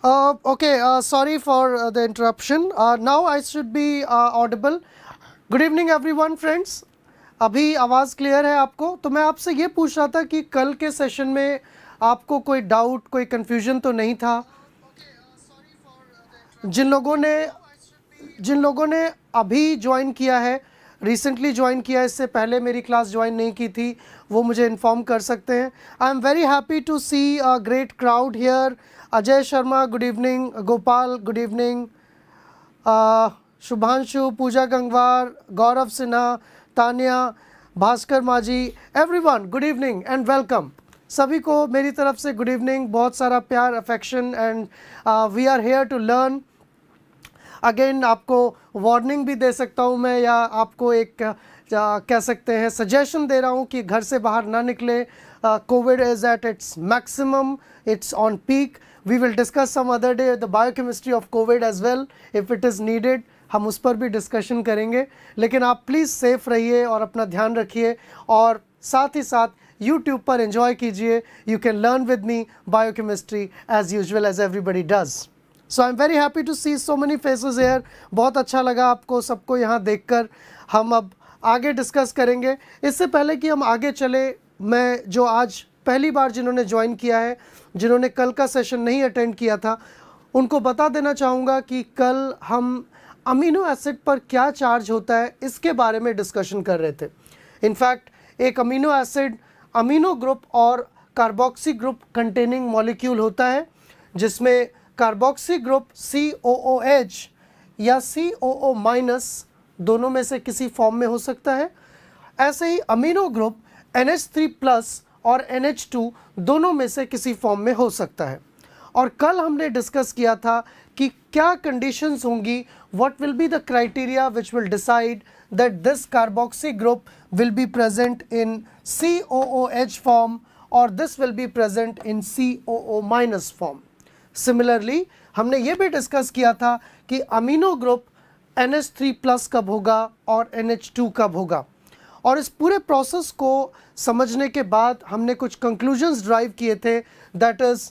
Sorry for the interruption. Now I should be audible. Good evening everyone friends. अभी आवाज़ clear है आपको? तो मैं आपसे ये पूछ रहा था कि कल के सेशन में आपको कोई डाउट, कोई कन्फ्यूजन तो नहीं था? जिन लोगों ने अभी ज्वाइन किया है, रिसेंटली ज्वाइन किया है, इससे पहले मेरी क्लास ज्वाइन नहीं की थी, वो मुझे इन्फॉर्म कर सकते हैं. I am very happy to see a great crowd here. Ajay Sharma, good evening. Gopal, good evening. Shubhanshu, Pooja Gangwar, Gaurav Sinha, Tania, Bhaskar Majhi, everyone good evening and welcome. सभी को मेरी तरफ से गुड इवनिंग. बहुत सारा प्यार, affection and we are here to learn. Again आपको वार्निंग भी दे सकता हूँ मैं, या आपको एक कह सकते हैं सजेशन दे रहा हूँ कि घर से बाहर ना निकले. COVID is at its maximum, it's on peak. We will discuss some other day the biochemistry of COVID as well if it is needed. हम उस पर भी डिस्कशन करेंगे. लेकिन आप प्लीज़ सेफ़ रहिए और अपना ध्यान रखिए, और साथ ही साथ YouTube पर एंजॉय कीजिए. You can learn with me biochemistry as usual as everybody does. So I am very happy to see so many faces here. बहुत अच्छा लगा आपको सबको यहाँ देखकर. हम अब आगे डिस्कस करेंगे. इससे पहले कि हम आगे चले, मैं जो आज पहली बार जिन्होंने ज्वाइन किया है, जिन्होंने कल का सेशन नहीं अटेंड किया था, उनको बता देना चाहूँगा कि कल हम अमीनो एसिड पर क्या चार्ज होता है इसके बारे में डिस्कशन कर रहे थे. इनफैक्ट एक अमीनो एसिड अमीनो ग्रुप और कार्बोक्सी ग्रुप कंटेनिंग मॉलिक्यूल होता है, जिसमें कार्बोक्सी ग्रुप COOH या COO- दोनों में से किसी फॉर्म में हो सकता है. ऐसे ही अमीनो ग्रुप NH3+ और NH2 दोनों में से किसी फॉर्म में हो सकता है. और कल हमने डिस्कस किया था कि क्या कंडीशंस होंगी, what will be the criteria which will decide that this carboxy group will be present in COOH form और this will be present in COO- form. Similarly हमने ये भी डिस्कस किया था कि अमीनो ग्रुप NH3+ कब होगा और NH2 कब होगा. और इस पूरे प्रोसेस को समझने के बाद हमने कुछ कंक्लूजन्स ड्राइव किए थे. That is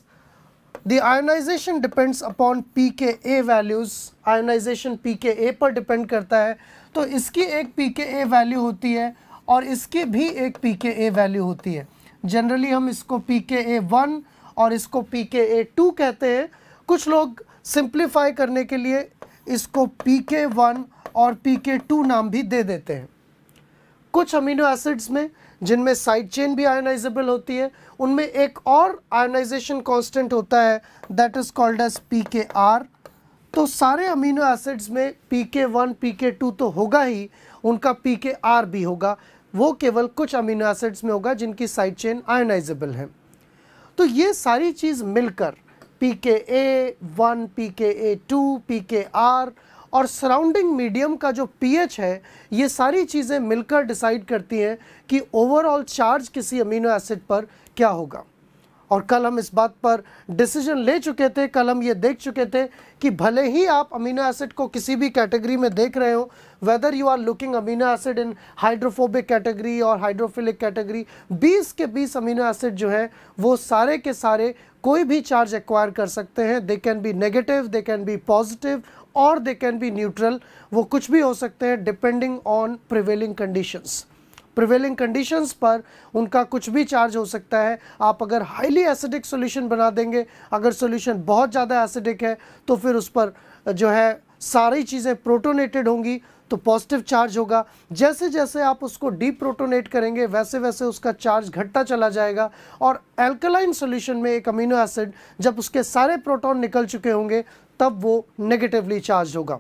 the ionization depends upon pKa values. Ionization pKa पर डिपेंड करता है. तो इसकी एक pKa वैल्यू होती है और इसकी भी एक pKa वैल्यू होती है. जनरली हम इसको pKa1 और इसको pKa2 कहते हैं. कुछ लोग सिंप्लीफाई करने के लिए इसको pK1 और pK2 नाम भी दे देते हैं. कुछ अमीनो एसिड्स में जिनमें साइड चेन भी आयोनाइजेबल होती है, उनमें एक और आयोनाइजेशन कांस्टेंट होता है, that is called as pKr. तो सारे अमीनो एसिड्स में pK1 pK2 तो होगा ही, उनका pKr भी होगा. वो केवल कुछ अमीनो एसिड्स में होगा जिनकी साइड चेन आयोनाइजेबल है. तो ये सारी चीज़ मिलकर pKa1, pKa2, pKr और सराउंडिंग मीडियम का जो pH है, ये सारी चीज़ें मिलकर डिसाइड करती हैं कि ओवरऑल चार्ज किसी अमीनो एसिड पर क्या होगा. और कल हम इस बात पर डिसीजन ले चुके थे. कल हम ये देख चुके थे कि भले ही आप अमीनो एसिड को किसी भी कैटेगरी में देख रहे हो, whether you are looking amino acid in hydrophobic category और हाइड्रोफिलिक कैटेगरी, 20 के 20 अमीनो एसिड जो है वो सारे के सारे कोई भी चार्ज एक्वायर कर सकते हैं. They can be negative, they can be positive और दे कैन बी न्यूट्रल. वो कुछ भी हो सकते हैं depending on prevailing conditions. Prevailing conditions पर उनका कुछ भी चार्ज हो सकता है. आप अगर हाईली एसिडिक सॉल्यूशन बना देंगे, अगर सॉल्यूशन बहुत ज़्यादा एसिडिक है, तो फिर उस पर जो है सारी चीज़ें प्रोटोनेटेड होंगी, तो पॉजिटिव चार्ज होगा. जैसे जैसे आप उसको डीप्रोटोनेट करेंगे, वैसे वैसे उसका चार्ज घटता चला जाएगा. और एल्कलाइन सॉल्यूशन में एक अमीनो एसिड जब उसके सारे प्रोटॉन निकल चुके होंगे, तब वो नेगेटिवली चार्ज होगा.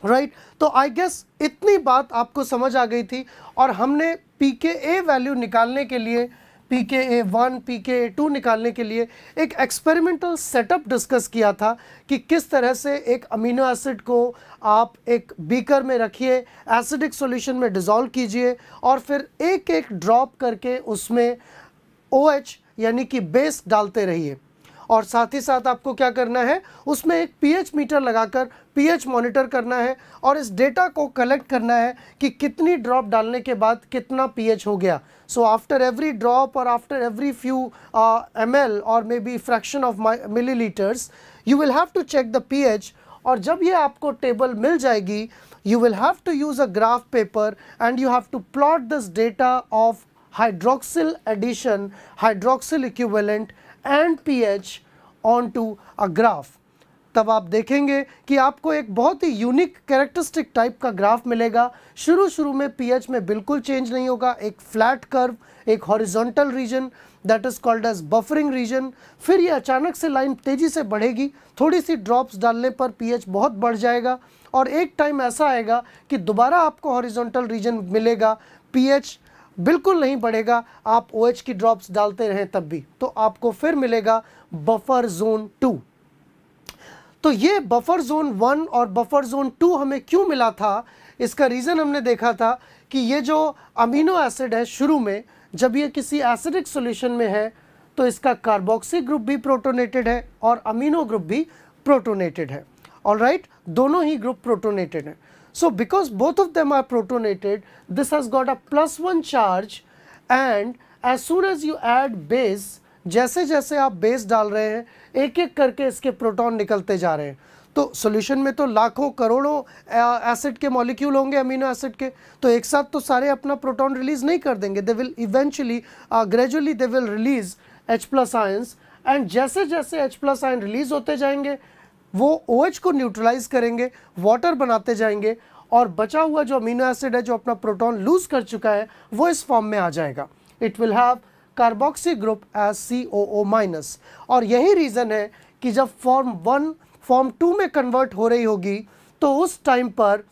राइट. तो आई गेस इतनी बात आपको समझ आ गई थी. और हमने pKa वैल्यू निकालने के लिए, pKa1, pKa2 निकालने के लिए एक एक्सपेरिमेंटल सेटअप डिस्कस किया था कि किस तरह से एक अमीनो एसिड को आप एक बीकर में रखिए, एसिडिक सॉल्यूशन में डिज़ोल्व कीजिए और फिर एक एक ड्रॉप करके उसमें OH यानी कि बेस डालते रहिए. और साथ ही साथ आपको क्या करना है, उसमें एक पीएच मीटर लगाकर पीएच मॉनिटर करना है और इस डेटा को कलेक्ट करना है कि कितनी ड्रॉप डालने के बाद कितना पीएच हो गया. सो आफ्टर एवरी ड्रॉप और आफ्टर एवरी फ्यू ml और may be fraction of millilitres you will have to check the pH. और जब ये आपको टेबल मिल जाएगी, you will have to use a graph paper and you have to plot this data of hydroxyl addition, hydroxyl equivalent and pH onto a graph. तब आप देखेंगे कि आपको एक बहुत ही यूनिक कैरेक्टरिस्टिक टाइप का ग्राफ मिलेगा. शुरू में पीएच में बिल्कुल चेंज नहीं होगा, एक फ्लैट कर्व, एक horizontal region that is called as buffering region. फिर ये अचानक से लाइन तेजी से बढ़ेगी, थोड़ी सी ड्रॉप्स डालने पर पीएच बहुत बढ़ जाएगा और एक टाइम ऐसा आएगा कि दोबारा आपको हॉरिजॉन्टल रीजन मिलेगा, पीएच बिल्कुल नहीं बढ़ेगा, आप OH की ड्रॉप्स डालते रहें तब भी, तो आपको फिर मिलेगा बफर जोन 2. तो ये बफर जोन 1 और बफर जोन 2 हमें क्यों मिला था, इसका रीज़न हमने देखा था कि ये जो अमीनो एसिड है शुरू में जब ये किसी एसिडिक सॉल्यूशन में है तो इसका कार्बोक्सी ग्रुप भी प्रोटोनेटेड है और अमीनो ग्रुप भी प्रोटोनेटेड है. ऑलराइट, दोनों ही ग्रुप प्रोटोनेटेड है. So because both of them are protonated, this has got a +1 charge and as soon as you add base, जैसे जैसे आप बेस डाल रहे हैं एक एक करके इसके प्रोटॉन निकलते जा रहे हैं. तो सॉल्यूशन में तो लाखों करोड़ों एसिड के मॉलिक्यूल होंगे अमीनो एसिड के, तो एक साथ तो सारे अपना प्रोटॉन रिलीज नहीं कर देंगे. They will eventually gradually they will release H+ ions and जैसे जैसे H+ आयन रिलीज होते जाएंगे वो OH को न्यूट्रलाइज करेंगे, वाटर बनाते जाएंगे और बचा हुआ जो अमीनो एसिड है जो अपना प्रोटॉन लूज कर चुका है वो इस फॉर्म में आ जाएगा. It will have carboxy group as COO-. और यही रीज़न है कि जब फॉर्म 1 फॉर्म 2 में कन्वर्ट हो रही होगी तो उस टाइम पर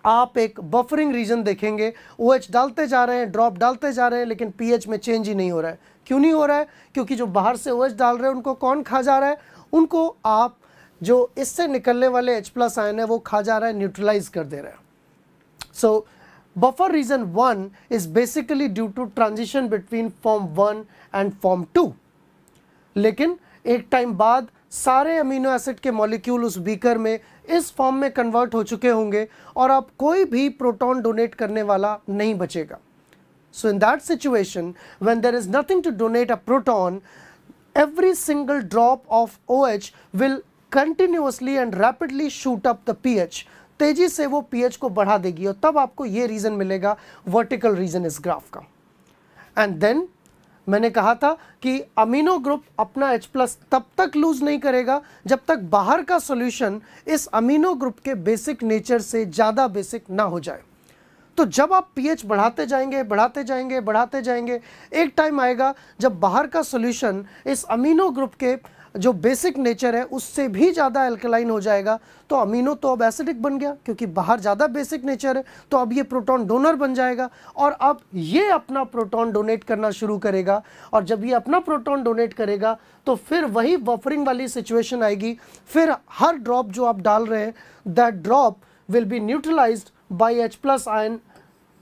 आप एक बफरिंग रीजन देखेंगे. OH डालते जा रहे हैं, ड्रॉप डालते जा रहे हैं, लेकिन पीएच में चेंज ही नहीं हो रहा है. क्यों नहीं हो रहा है? क्योंकि जो बाहर से OH डाल रहे हैं उनको कौन खा जा रहा है? उनको आप जो इससे निकलने वाले H+ आयन है वो खा जा रहा है, न्यूट्रलाइज कर दे रहा है. So buffer region 1 is basically due to transition between form 1 and form 2. लेकिन एक टाइम बाद सारे अमीनो एसिड के मॉलिक्यूल उस बीकर में इस फॉर्म में कन्वर्ट हो चुके होंगे और अब कोई भी प्रोटॉन डोनेट करने वाला नहीं बचेगा. So in that situation when there is nothing to donate a proton, every single drop of OH will continuously and rapidly shoot up the pH. तेजी से वो pH को बढ़ा देगी और तब आपको ये रीजन मिलेगा वर्टिकल रीजन इस ग्राफ का. एंड देन मैंने कहा था कि अमीनो ग्रुप अपना H+ तब तक लूज नहीं करेगा जब तक बाहर का सॉल्यूशन इस अमीनो ग्रुप के बेसिक नेचर से ज़्यादा बेसिक ना हो जाए. तो जब आप पीएच बढ़ाते जाएंगे बढ़ाते जाएंगे बढ़ाते जाएंगे, एक टाइम आएगा जब बाहर का सॉल्यूशन इस अमीनो ग्रुप के जो बेसिक नेचर है उससे भी ज़्यादा अल्कलाइन हो जाएगा. तो अमीनो तो अब एसिडिक बन गया क्योंकि बाहर ज़्यादा बेसिक नेचर है, तो अब ये प्रोटॉन डोनर बन जाएगा और अब ये अपना प्रोटॉन डोनेट करना शुरू करेगा. और जब ये अपना प्रोटॉन डोनेट करेगा तो फिर वही बफरिंग वाली सिचुएशन आएगी. फिर हर ड्रॉप जो आप डाल रहे हैं that drop will be neutralised by H+ ion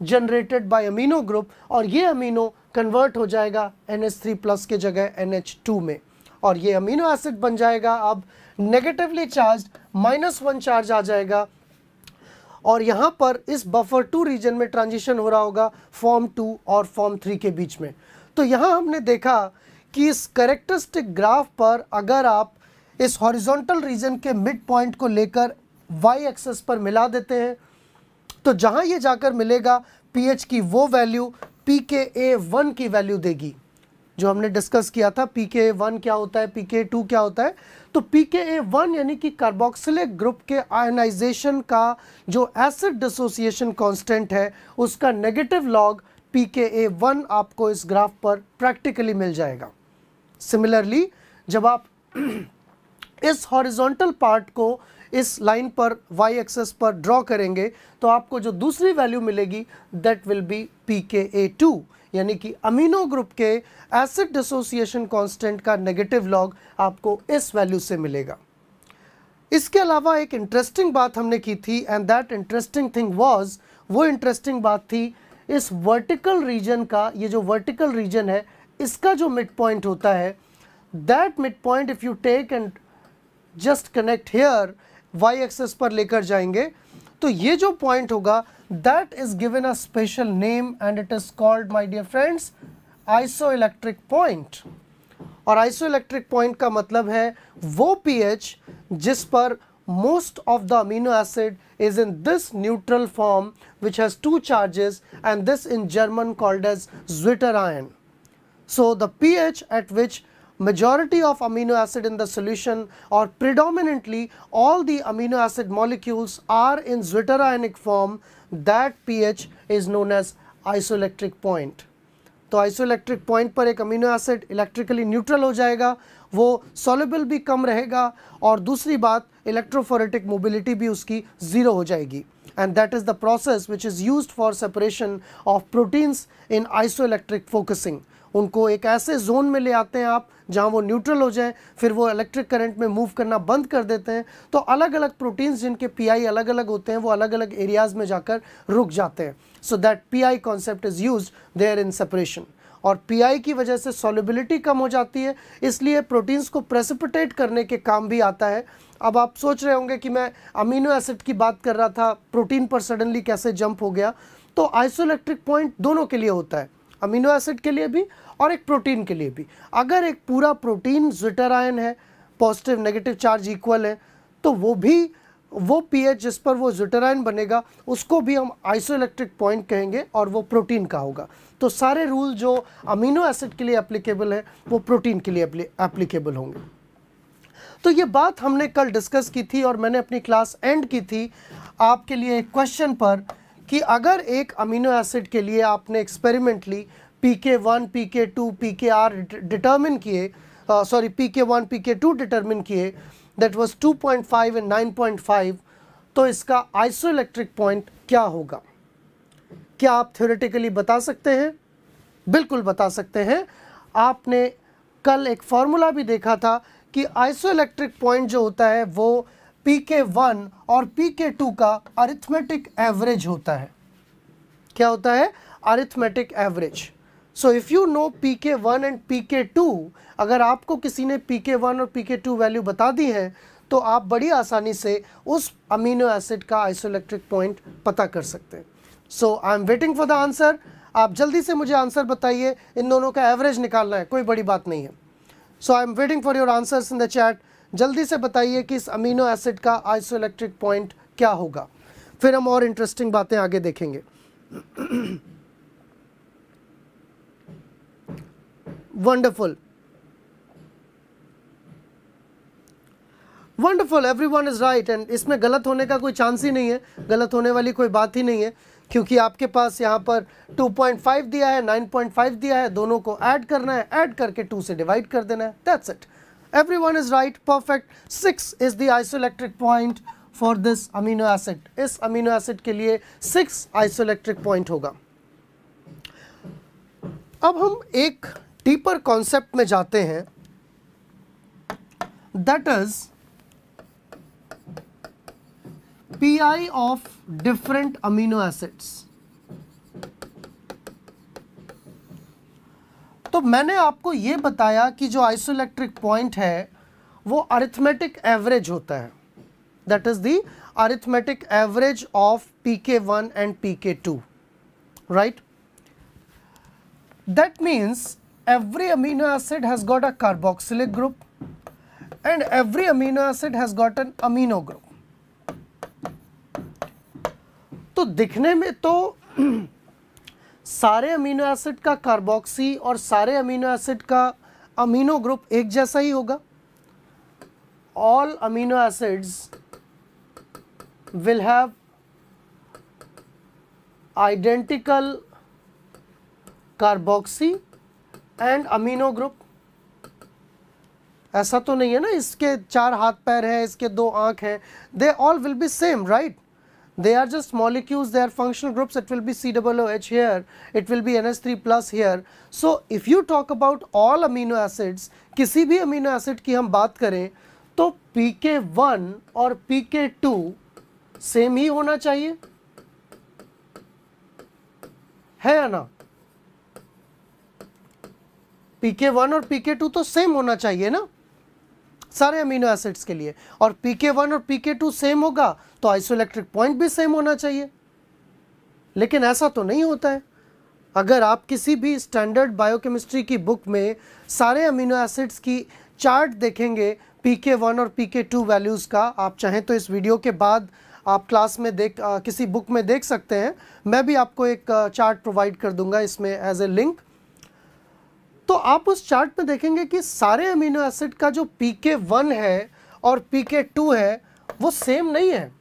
generated by amino group और ये अमीनो कन्वर्ट हो जाएगा NH3+ के जगह NH2 में और ये अमीनो एसिड बन जाएगा अब नेगेटिवली चार्ज, -1 चार्ज आ जाएगा. और यहाँ पर इस बफर 2 रीजन में ट्रांजिशन हो रहा होगा फॉर्म 2 और फॉर्म 3 के बीच में. तो यहाँ हमने देखा कि इस कैरेक्टरिस्टिक ग्राफ पर अगर आप इस हॉरिजॉन्टल रीजन के मिड पॉइंट को लेकर y एक्सेस पर मिला देते हैं तो जहाँ ये जाकर मिलेगा pH की वो वैल्यू pKa1 की वैल्यू देगी जो हमने डिस्कस किया था. pKa1 क्या होता है, pKa2 क्या होता है? तो pKa1 यानी कि कार्बोक्सिलिक ग्रुप के आयनाइजेशन का जो एसिड डिसोसिएशन कांस्टेंट है उसका नेगेटिव लॉग pKa1 आपको इस ग्राफ पर प्रैक्टिकली मिल जाएगा. सिमिलरली जब आप इस हॉरिजॉन्टल पार्ट को इस लाइन पर y एक्सेस पर ड्रॉ करेंगे तो आपको जो दूसरी वैल्यू मिलेगी दैट विल बी pKa2 यानी कि अमीनो ग्रुप के एसिड डिसोसिएशन कांस्टेंट का नेगेटिव लॉग आपको इस वैल्यू से मिलेगा. इसके अलावा एक इंटरेस्टिंग बात हमने की थी and that interesting thing was, वो इंटरेस्टिंग बात थी इस वर्टिकल रीजन का, ये जो वर्टिकल रीजन है इसका जो मिड पॉइंट होता है that mid point if you take and just connect here, y axis पर लेकर जाएंगे तो ये जो पॉइंट होगा that is given a special name and it is called my dear friends isoelectric point. और आइसोइलेक्ट्रिक पॉइंट का मतलब है वो पीएच जिस पर most of the amino acid is in this neutral form which has two charges, and this in German called as Zwitterion. So the pH at which majority of amino acid in the solution, or predominantly all the amino acid molecules are in Zwitterionic form, that pH is known as isoelectric point. तो isoelectric point पर एक amino acid electrically neutral हो जाएगा, वो soluble भी कम रहेगा, और दूसरी बात इलेक्ट्रोफोरेटिक मोबिलिटी भी उसकी ज़ीरो हो जाएगी। And that is the process which is used for separation of proteins in isoelectric focusing. उनको एक ऐसे जोन में ले आते हैं आप जहाँ वो न्यूट्रल हो जाएं, फिर वो इलेक्ट्रिक करंट में मूव करना बंद कर देते हैं, तो अलग अलग प्रोटीन्स जिनके पीआई अलग अलग होते हैं वो अलग अलग एरियाज़ में जाकर रुक जाते हैं। So that PI concept is used there in separation. और पीआई की वजह से सॉल्युबिलिटी कम हो जाती है, इसलिए प्रोटीन्स को प्रेसिपिटेट करने के काम भी आता है। अब आप सोच रहे होंगे कि मैं अमीनो एसिड की बात कर रहा था, प्रोटीन पर सडनली कैसे जंप हो गया। तो आइसोइलेक्ट्रिक पॉइंट दोनों के लिए होता है, अमीनो एसिड के लिए भी और एक प्रोटीन के लिए भी। अगर एक पूरा प्रोटीन ज्विटरायन है, पॉजिटिव नेगेटिव चार्ज इक्वल है, तो वो पीएच जिस पर वो ज्विटरायन बनेगा उसको भी हम आइसोइलेक्ट्रिक पॉइंट कहेंगे और वो प्रोटीन का होगा। तो सारे रूल जो अमीनो एसिड के लिए एप्लीकेबल है वो प्रोटीन के लिए एप्लीकेबल होंगे। तो ये बात हमने कल डिस्कस की थी और मैंने अपनी क्लास एंड की थी आपके लिए एक क्वेश्चन पर कि अगर एक अमीनो एसिड के लिए आपने experimentally PK1, PK2, PKR determine किए, सॉरी PK1, PK2 डिटर्मिन किए, दैट वाज 2.5 एंड 9.5, तो इसका आइसोइलेक्ट्रिक पॉइंट क्या होगा? क्या आप थ्योरेटिकली बता सकते हैं? बिल्कुल बता सकते हैं। आपने कल एक फॉर्मूला भी देखा था कि आइसोइलेक्ट्रिक पॉइंट जो होता है वो PK1 और PK2 का अरिथमेटिक एवरेज होता है। क्या होता है? Arithmetic average. So if you know PK1 and PK2, अगर आपको किसी ने PK1 और PK2 वैल्यू बता दी है तो आप बड़ी आसानी से उस अमीनो एसिड का आइसोइलेक्ट्रिक पॉइंट पता कर सकते हैं। So I am waiting for the answer. आप जल्दी से मुझे आंसर बताइए, इन दोनों का एवरेज निकालना है, कोई बड़ी बात नहीं है। So I am waiting for your answers in the chat. जल्दी से बताइए कि इस अमीनो एसिड का आइसोइलेक्ट्रिक पॉइंट क्या होगा, फिर हम और इंटरेस्टिंग बातें आगे देखेंगे। Wonderful, wonderful, everyone is right. And इसमें गलत होने का कोई चांस ही नहीं है, गलत होने वाली कोई बात ही नहीं है, क्योंकि आपके पास यहाँ पर 2.5 दिया है, 9.5 दिया है, दोनों को ऐड करना है, ऐड करके 2 से डिवाइड कर देना है, that's it. Everyone is right, perfect. 6 is the isoelectric point for this amino acid. इस अमीनो एसिड के लिए 6 आइसोइलेक्ट्रिक पॉइंट होगा। अब हम एक डीपर कॉन्सेप्ट में जाते हैं, that is PI of different amino acids। तो मैंने आपको ये बताया कि जो आइसोइलेक्ट्रिक पॉइंट है वो अरिथमेटिक एवरेज होता है, that is the arithmetic average of PK1 and PK2, right? That means every amino acid has got a carboxylic group and every amino acid has got an amino group। तो दिखने में तो सारे amino acid का carboxy और सारे amino acid का amino group एक जैसा ही होगा। All amino acids will have identical carboxy and amino group. ऐसा तो नहीं है ना, इसके 4 हाथ पैर हैं, इसके 2 आंख हैं, they all will be same, right? They are just molecules, they are functional groups. It will be COOH here, it will be NH3 plus here. So if you talk about all amino acids, किसी भी amino acid की हम बात करें तो PK1 और PK2 same ही होना चाहिए, है या ना? pK1 और pK2 तो सेम होना चाहिए ना सारे अमीनो एसिड्स के लिए, और pK1 और pK2 सेम होगा तो आइसोइलेक्ट्रिक पॉइंट भी सेम होना चाहिए, लेकिन ऐसा तो नहीं होता है। अगर आप किसी भी स्टैंडर्ड बायोकेमिस्ट्री की बुक में सारे अमीनो एसिड्स की चार्ट देखेंगे pK1 और pK2 वैल्यूज़ का, आप चाहें तो इस वीडियो के बाद आप क्लास में किसी बुक में देख सकते हैं, मैं भी आपको एक चार्ट प्रोवाइड कर दूंगा इसमें एज ए लिंक। तो आप उस चार्ट में देखेंगे कि सारे अमीनो एसिड का जो pK1 है और pK2 है वो सेम नहीं है,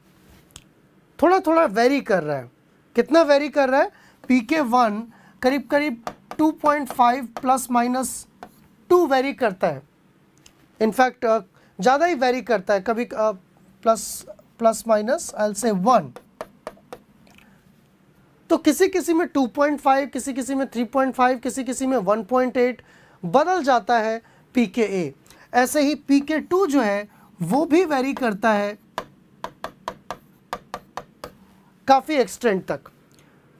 थोड़ा थोड़ा वेरी कर रहा है। कितना वेरी कर रहा है? pK1 करीब करीब 2.5 प्लस माइनस 2 वेरी करता है, इनफैक्ट ज़्यादा ही वेरी करता है, कभी plus minus I will say 1। तो किसी किसी में 2.5, किसी किसी में 3.5, किसी किसी में 1.8 बदल जाता है pKa। ऐसे ही pK2 जो है वो भी वेरी करता है काफ़ी एक्सटेंट तक,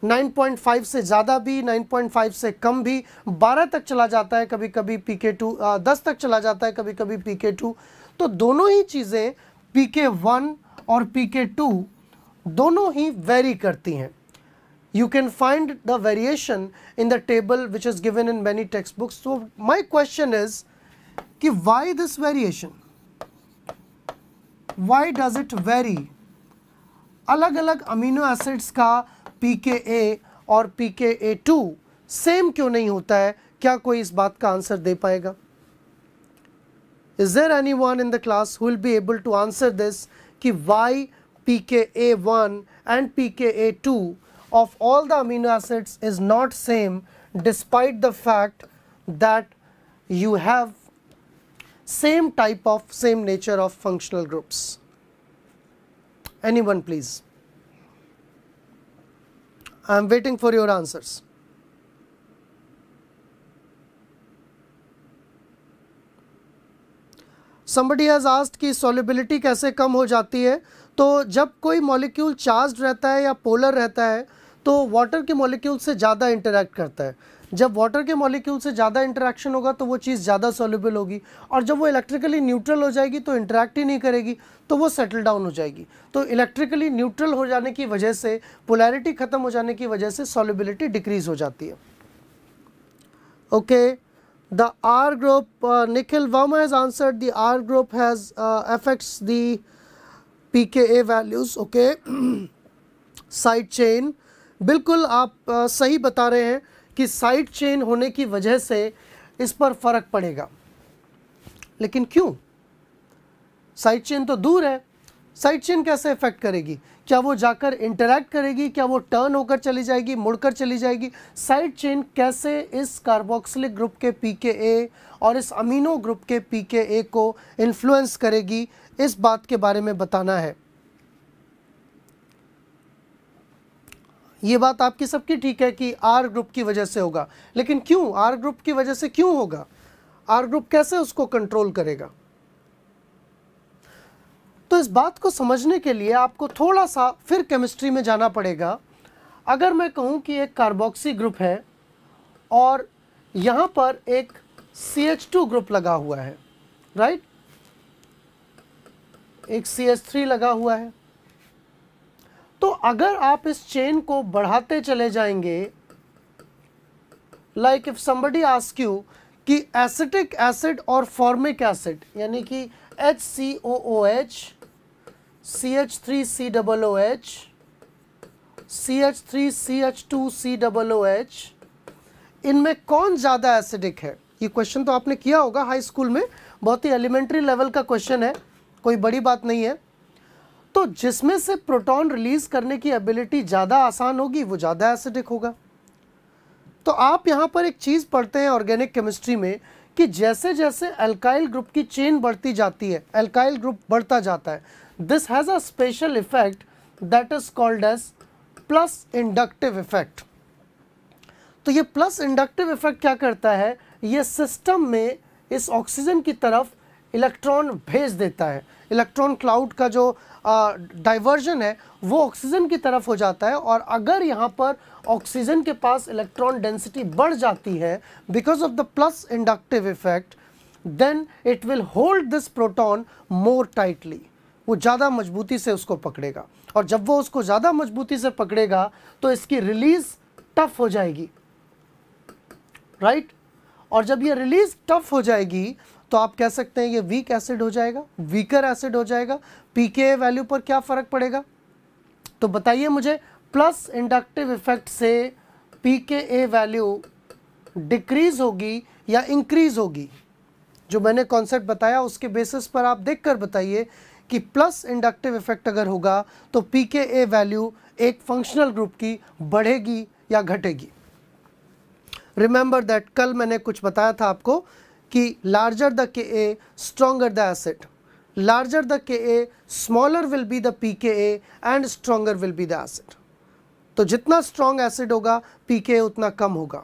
9.5 से ज़्यादा भी, 9.5 से कम भी, 12 तक चला जाता है कभी कभी pK2, 10 तक चला जाता है कभी कभी pK2। तो दोनों ही चीज़ें pK1 और pK2 दोनों ही वेरी करती हैं। You can find the variation in the table which is given in many textbooks. So my question is कि why this variation? Why does it vary? अलग अलग अमीनो एसिड्स का pKa और pKa2 same क्यों नहीं होता है? क्या कोई इस बात का आंसर दे पाएगा? Is there anyone in the class who will be able to answer this कि why pKa1 and pKa2 of all the amino acids is not same despite the fact that you have same type of same nature of functional groups? Anyone please? I am waiting for your answers. Somebody has asked कि solubility कैसे कम हो जाती है? तो जब कोई molecule charged रहता है या पोलर रहता है तो वाटर के मॉलिक्यूल से ज़्यादा इंटरैक्ट करता है। जब वाटर के मॉलिक्यूल से ज़्यादा इंटरैक्शन होगा तो वो चीज़ ज़्यादा सॉल्युबल होगी, और जब वो इलेक्ट्रिकली न्यूट्रल हो जाएगी तो इंटरैक्ट ही नहीं करेगी तो वो सेटल डाउन हो जाएगी। तो इलेक्ट्रिकली न्यूट्रल हो जाने की वजह से, पोलैरिटी ख़त्म हो जाने की वजह से सॉल्युबिलिटी डिक्रीज हो जाती है। Okay, the R group, Nikhil Verma has answered the R group has affects the pKa values. Okay, side chain, बिल्कुल आप सही बता रहे हैं कि साइड चेन होने की वजह से इस पर फ़र्क पड़ेगा, लेकिन क्यों? साइड चेन तो दूर है, साइड चेन कैसे इफेक्ट करेगी? क्या वो जाकर इंटरैक्ट करेगी? क्या वो टर्न होकर चली जाएगी, मुड़कर चली जाएगी? साइड चेन कैसे इस कार्बोक्सिलिक ग्रुप के pKa और इस अमीनो ग्रुप के pKa को इन्फ्लुएंस करेगी, इस बात के बारे में बताना है। ये बात आपकी सबकी ठीक है कि R ग्रुप की वजह से होगा, लेकिन क्यों? R ग्रुप की वजह से क्यों होगा? R ग्रुप कैसे उसको कंट्रोल करेगा? तो इस बात को समझने के लिए आपको थोड़ा सा फिर केमिस्ट्री में जाना पड़ेगा। अगर मैं कहूँ कि एक कार्बोक्सी ग्रुप है और यहाँ पर एक CH2 ग्रुप लगा हुआ है, राइट, एक CH3 लगा हुआ है, तो अगर आप इस चेन को बढ़ाते चले जाएंगे, like if somebody ask you कि एसिटिक एसिड और फॉर्मिक एसिड यानी कि HCOOH, CH3COOH, CH3CH2COOH, इनमें कौन ज़्यादा एसिडिक है? ये क्वेश्चन तो आपने किया होगा हाई स्कूल में, बहुत ही एलिमेंट्री लेवल का क्वेश्चन है, कोई बड़ी बात नहीं है। तो जिसमें से प्रोटॉन रिलीज करने की एबिलिटी ज़्यादा आसान होगी वो ज़्यादा एसिडिक होगा। तो आप यहाँ पर एक चीज़ पढ़ते हैं ऑर्गेनिक केमिस्ट्री में कि जैसे जैसे अल्काइल ग्रुप की चेन बढ़ती जाती है, अल्काइल ग्रुप बढ़ता जाता है, this has a special effect that is called as plus inductive effect. तो ये प्लस इंडक्टिव इफेक्ट क्या करता है? ये सिस्टम में इस ऑक्सीजन की तरफ इलेक्ट्रॉन भेज देता है। इलेक्ट्रॉन क्लाउड का जो डाइवर्जन है वो ऑक्सीजन की तरफ हो जाता है, और अगर यहाँ पर ऑक्सीजन के पास इलेक्ट्रॉन डेंसिटी बढ़ जाती है because of the plus inductive effect, then it will hold this proton more tightly. वो ज़्यादा मजबूती से उसको पकड़ेगा, और जब वो उसको ज़्यादा मजबूती से पकड़ेगा तो इसकी रिलीज टफ हो जाएगी, राइट? और जब ये रिलीज टफ हो जाएगी तो आप कह सकते हैं ये वीक एसिड हो जाएगा, वीकर एसिड हो जाएगा। पीके वैल्यू पर क्या फ़र्क पड़ेगा? तो बताइए मुझे, प्लस इंडक्टिव इफेक्ट से पीके वैल्यू डिक्रीज होगी या इंक्रीज होगी? जो मैंने कॉन्सेप्ट बताया उसके बेसिस पर आप देखकर बताइए कि प्लस इंडक्टिव इफेक्ट अगर होगा तो पीके वैल्यू एक फंक्शनल ग्रुप की बढ़ेगी या घटेगी। रिमेंबर दैट कल मैंने कुछ बताया था आपको कि larger the K stronger the acid, larger the K smaller will be the pK and stronger will be the acid. तो जितना स्ट्रॉन्ग एसिड होगा पीके उतना कम होगा,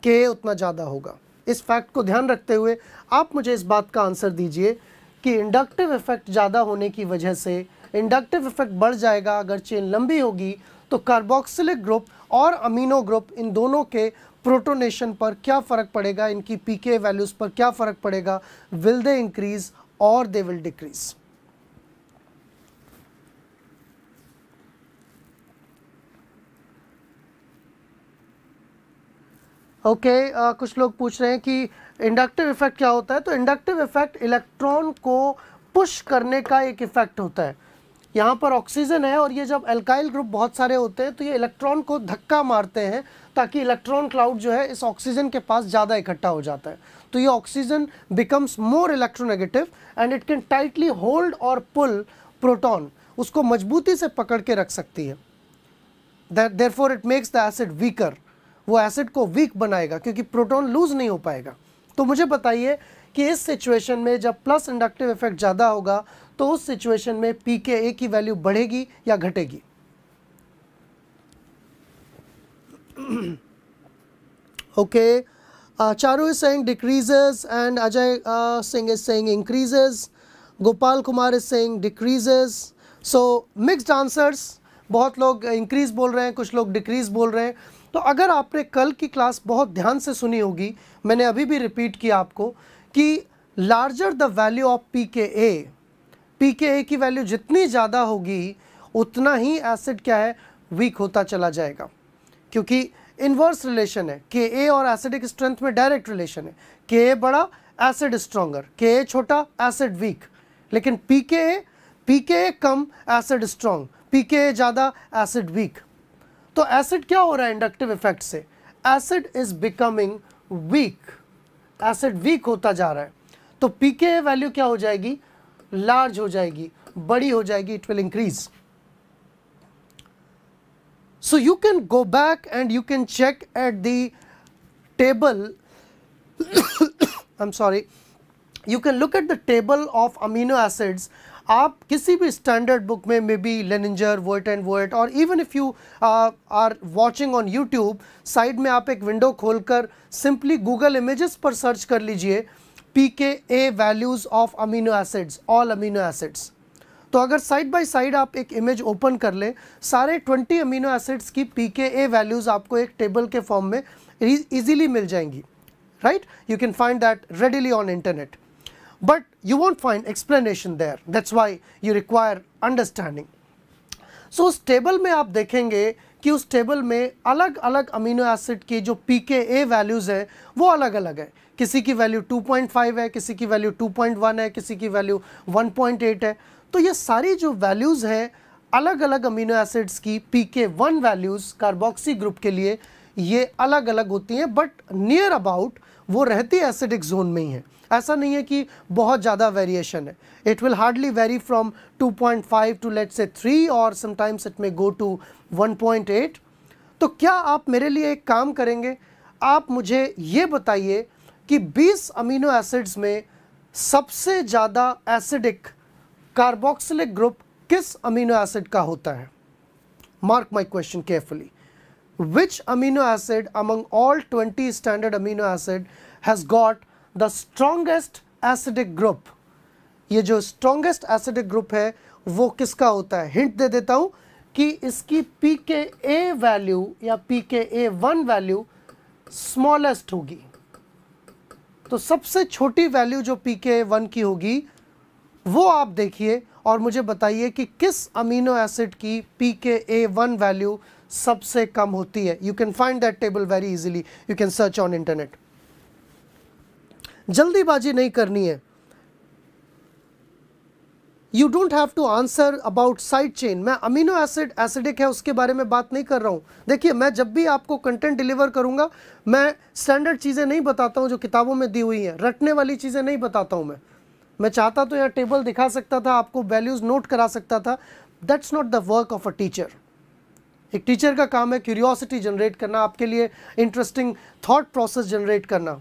के उतना ज़्यादा होगा। इस फैक्ट को ध्यान रखते हुए आप मुझे इस बात का आंसर दीजिए कि इंडक्टिव इफेक्ट ज़्यादा होने की वजह से इंडक्टिव इफेक्ट बढ़ जाएगा अगर चेन लंबी होगी, तो कार्बोक्सिलिक ग्रुप और अमीनो ग्रुप इन दोनों के प्रोटोनेशन पर क्या फ़र्क पड़ेगा, इनकी पीके वैल्यूज़ पर क्या फ़र्क पड़ेगा? विल दे इंक्रीज और दे विल डिक्रीज? ओके, कुछ लोग पूछ रहे हैं कि इंडक्टिव इफेक्ट क्या होता है। तो इंडक्टिव इफेक्ट इलेक्ट्रॉन को पुश करने का एक इफेक्ट होता है। यहाँ पर ऑक्सीजन है और ये जब एल्काइल ग्रुप बहुत सारे होते हैं तो ये इलेक्ट्रॉन को धक्का मारते हैं ताकि इलेक्ट्रॉन क्लाउड जो है इस ऑक्सीजन के पास ज़्यादा इकट्ठा हो जाता है। तो ये oxygen becomes more electronegative and it can tightly hold और पुल प्रोटॉन, उसको मजबूती से पकड़ के रख सकती है। Therefore it makes the acid weaker, वो एसिड को वीक बनाएगा क्योंकि प्रोटॉन लूज नहीं हो पाएगा। तो मुझे बताइए कि इस सिचुएशन में जब प्लस इंडक्टिव इफेक्ट ज़्यादा होगा तो उस सिचुएशन में पीके की वैल्यू बढ़ेगी या घटेगी? Okay, Charu is saying decreases and Ajay Singh is saying increases, Gopal Kumar is saying decreases. So mixed answers, बहुत लोग इंक्रीज बोल रहे हैं, कुछ लोग डिक्रीज बोल रहे हैं। तो अगर आपने कल की क्लास बहुत ध्यान से सुनी होगी, मैंने अभी भी रिपीट किया आपको कि लार्जर द वैल्यू ऑफ पीके की वैल्यू जितनी ज़्यादा होगी उतना ही एसिड क्या है, वीक होता चला जाएगा, क्योंकि इन्वर्स रिलेशन है। के और एसिडिक स्ट्रेंथ में डायरेक्ट रिलेशन है। के बड़ा, एसिड स्ट्रॉन्गर, के छोटा, एसिड वीक। लेकिन पीके कम, एसिड स्ट्रॉन्ग, पीके ज़्यादा, एसिड वीक। तो एसिड क्या हो रहा है इंडक्टिव इफेक्ट से? Acid is becoming week, acid weak होता जा रहा है। तो पीके वैल्यू क्या हो जाएगी? लार्ज हो जाएगी, बड़ी हो जाएगी, it will increase. So you can go back and you can check at the table I'm sorry, you can look at the table of amino acids. आप किसी भी स्टैंडर्ड बुक में, मे बी लेनिंजर, वोइट एंड वोइट, और even if you are watching on YouTube, side में आप एक window खोलकर simply Google images पर सर्च कर लीजिए pK values of amino acids, all amino acids. तो अगर साइड बाय साइड आप एक इमेज ओपन कर लें, सारे 20 अमीनो एसिड्स की पीके वैल्यूज़ आपको एक टेबल के फॉर्म में इजीली मिल जाएंगी, right? You can find that readily on internet, but you won't find explanation there. That's why you require understanding. So उस टेबल में आप देखेंगे कि उस टेबल में अलग अलग अमीनो एसिड की जो पीके वैल्यूज़ है वो अलग अलग है। किसी की वैल्यू 2.5 है, किसी की वैल्यू 2.1 है, किसी की वैल्यू 1.8 है। तो ये सारी जो वैल्यूज़ हैं अलग अलग अमीनो एसिड्स की pK1 वैल्यूज़ कार्बोक्सी ग्रुप के लिए ये अलग अलग होती हैं, बट नियर अबाउट वो रहती एसिडिक जोन में ही है। ऐसा नहीं है कि बहुत ज़्यादा वेरिएशन है। It will hardly vary from 2.5 to let's say 3 और sometimes it may go to 1.8। तो क्या आप मेरे लिए एक काम करेंगे? आप मुझे ये बताइए कि 20 अमीनो एसिड्स में सबसे ज़्यादा एसिडिक कार्बोक्सिलिक ग्रुप किस अमीनो एसिड का होता है? Mark my question carefully. Which amino acid among all 20 standard amino acid has got the strongest acidic group? ये जो स्ट्रॉन्गेस्ट एसिडिक ग्रुप है वो किसका होता है? हिंट दे देता हूं कि इसकी pKa वैल्यू या pKa1 वैल्यू स्मॉलेस्ट होगी। तो सबसे छोटी वैल्यू जो pKa1 की होगी वो आप देखिए और मुझे बताइए कि किस अमीनो एसिड की pKa1 वैल्यू सबसे कम होती है। You can find that table very easily, you can search on internet. जल्दीबाजी नहीं करनी है। You don't have to answer about side chain. मैं अमीनो एसिड एसिडिक है उसके बारे में बात नहीं कर रहा हूं। देखिए, मैं जब भी आपको कंटेंट डिलीवर करूंगा मैं स्टैंडर्ड चीज़ें नहीं बताता हूं जो किताबों में दी हुई हैं, रटने वाली चीज़ें नहीं बताता हूं। मैं चाहता तो यहाँ टेबल दिखा सकता था, आपको वैल्यूज़ नोट करा सकता था। That's not the work of a teacher. एक टीचर का काम है क्यूरियोसिटी जनरेट करना, आपके लिए इंटरेस्टिंग थॉट प्रोसेस जनरेट करना।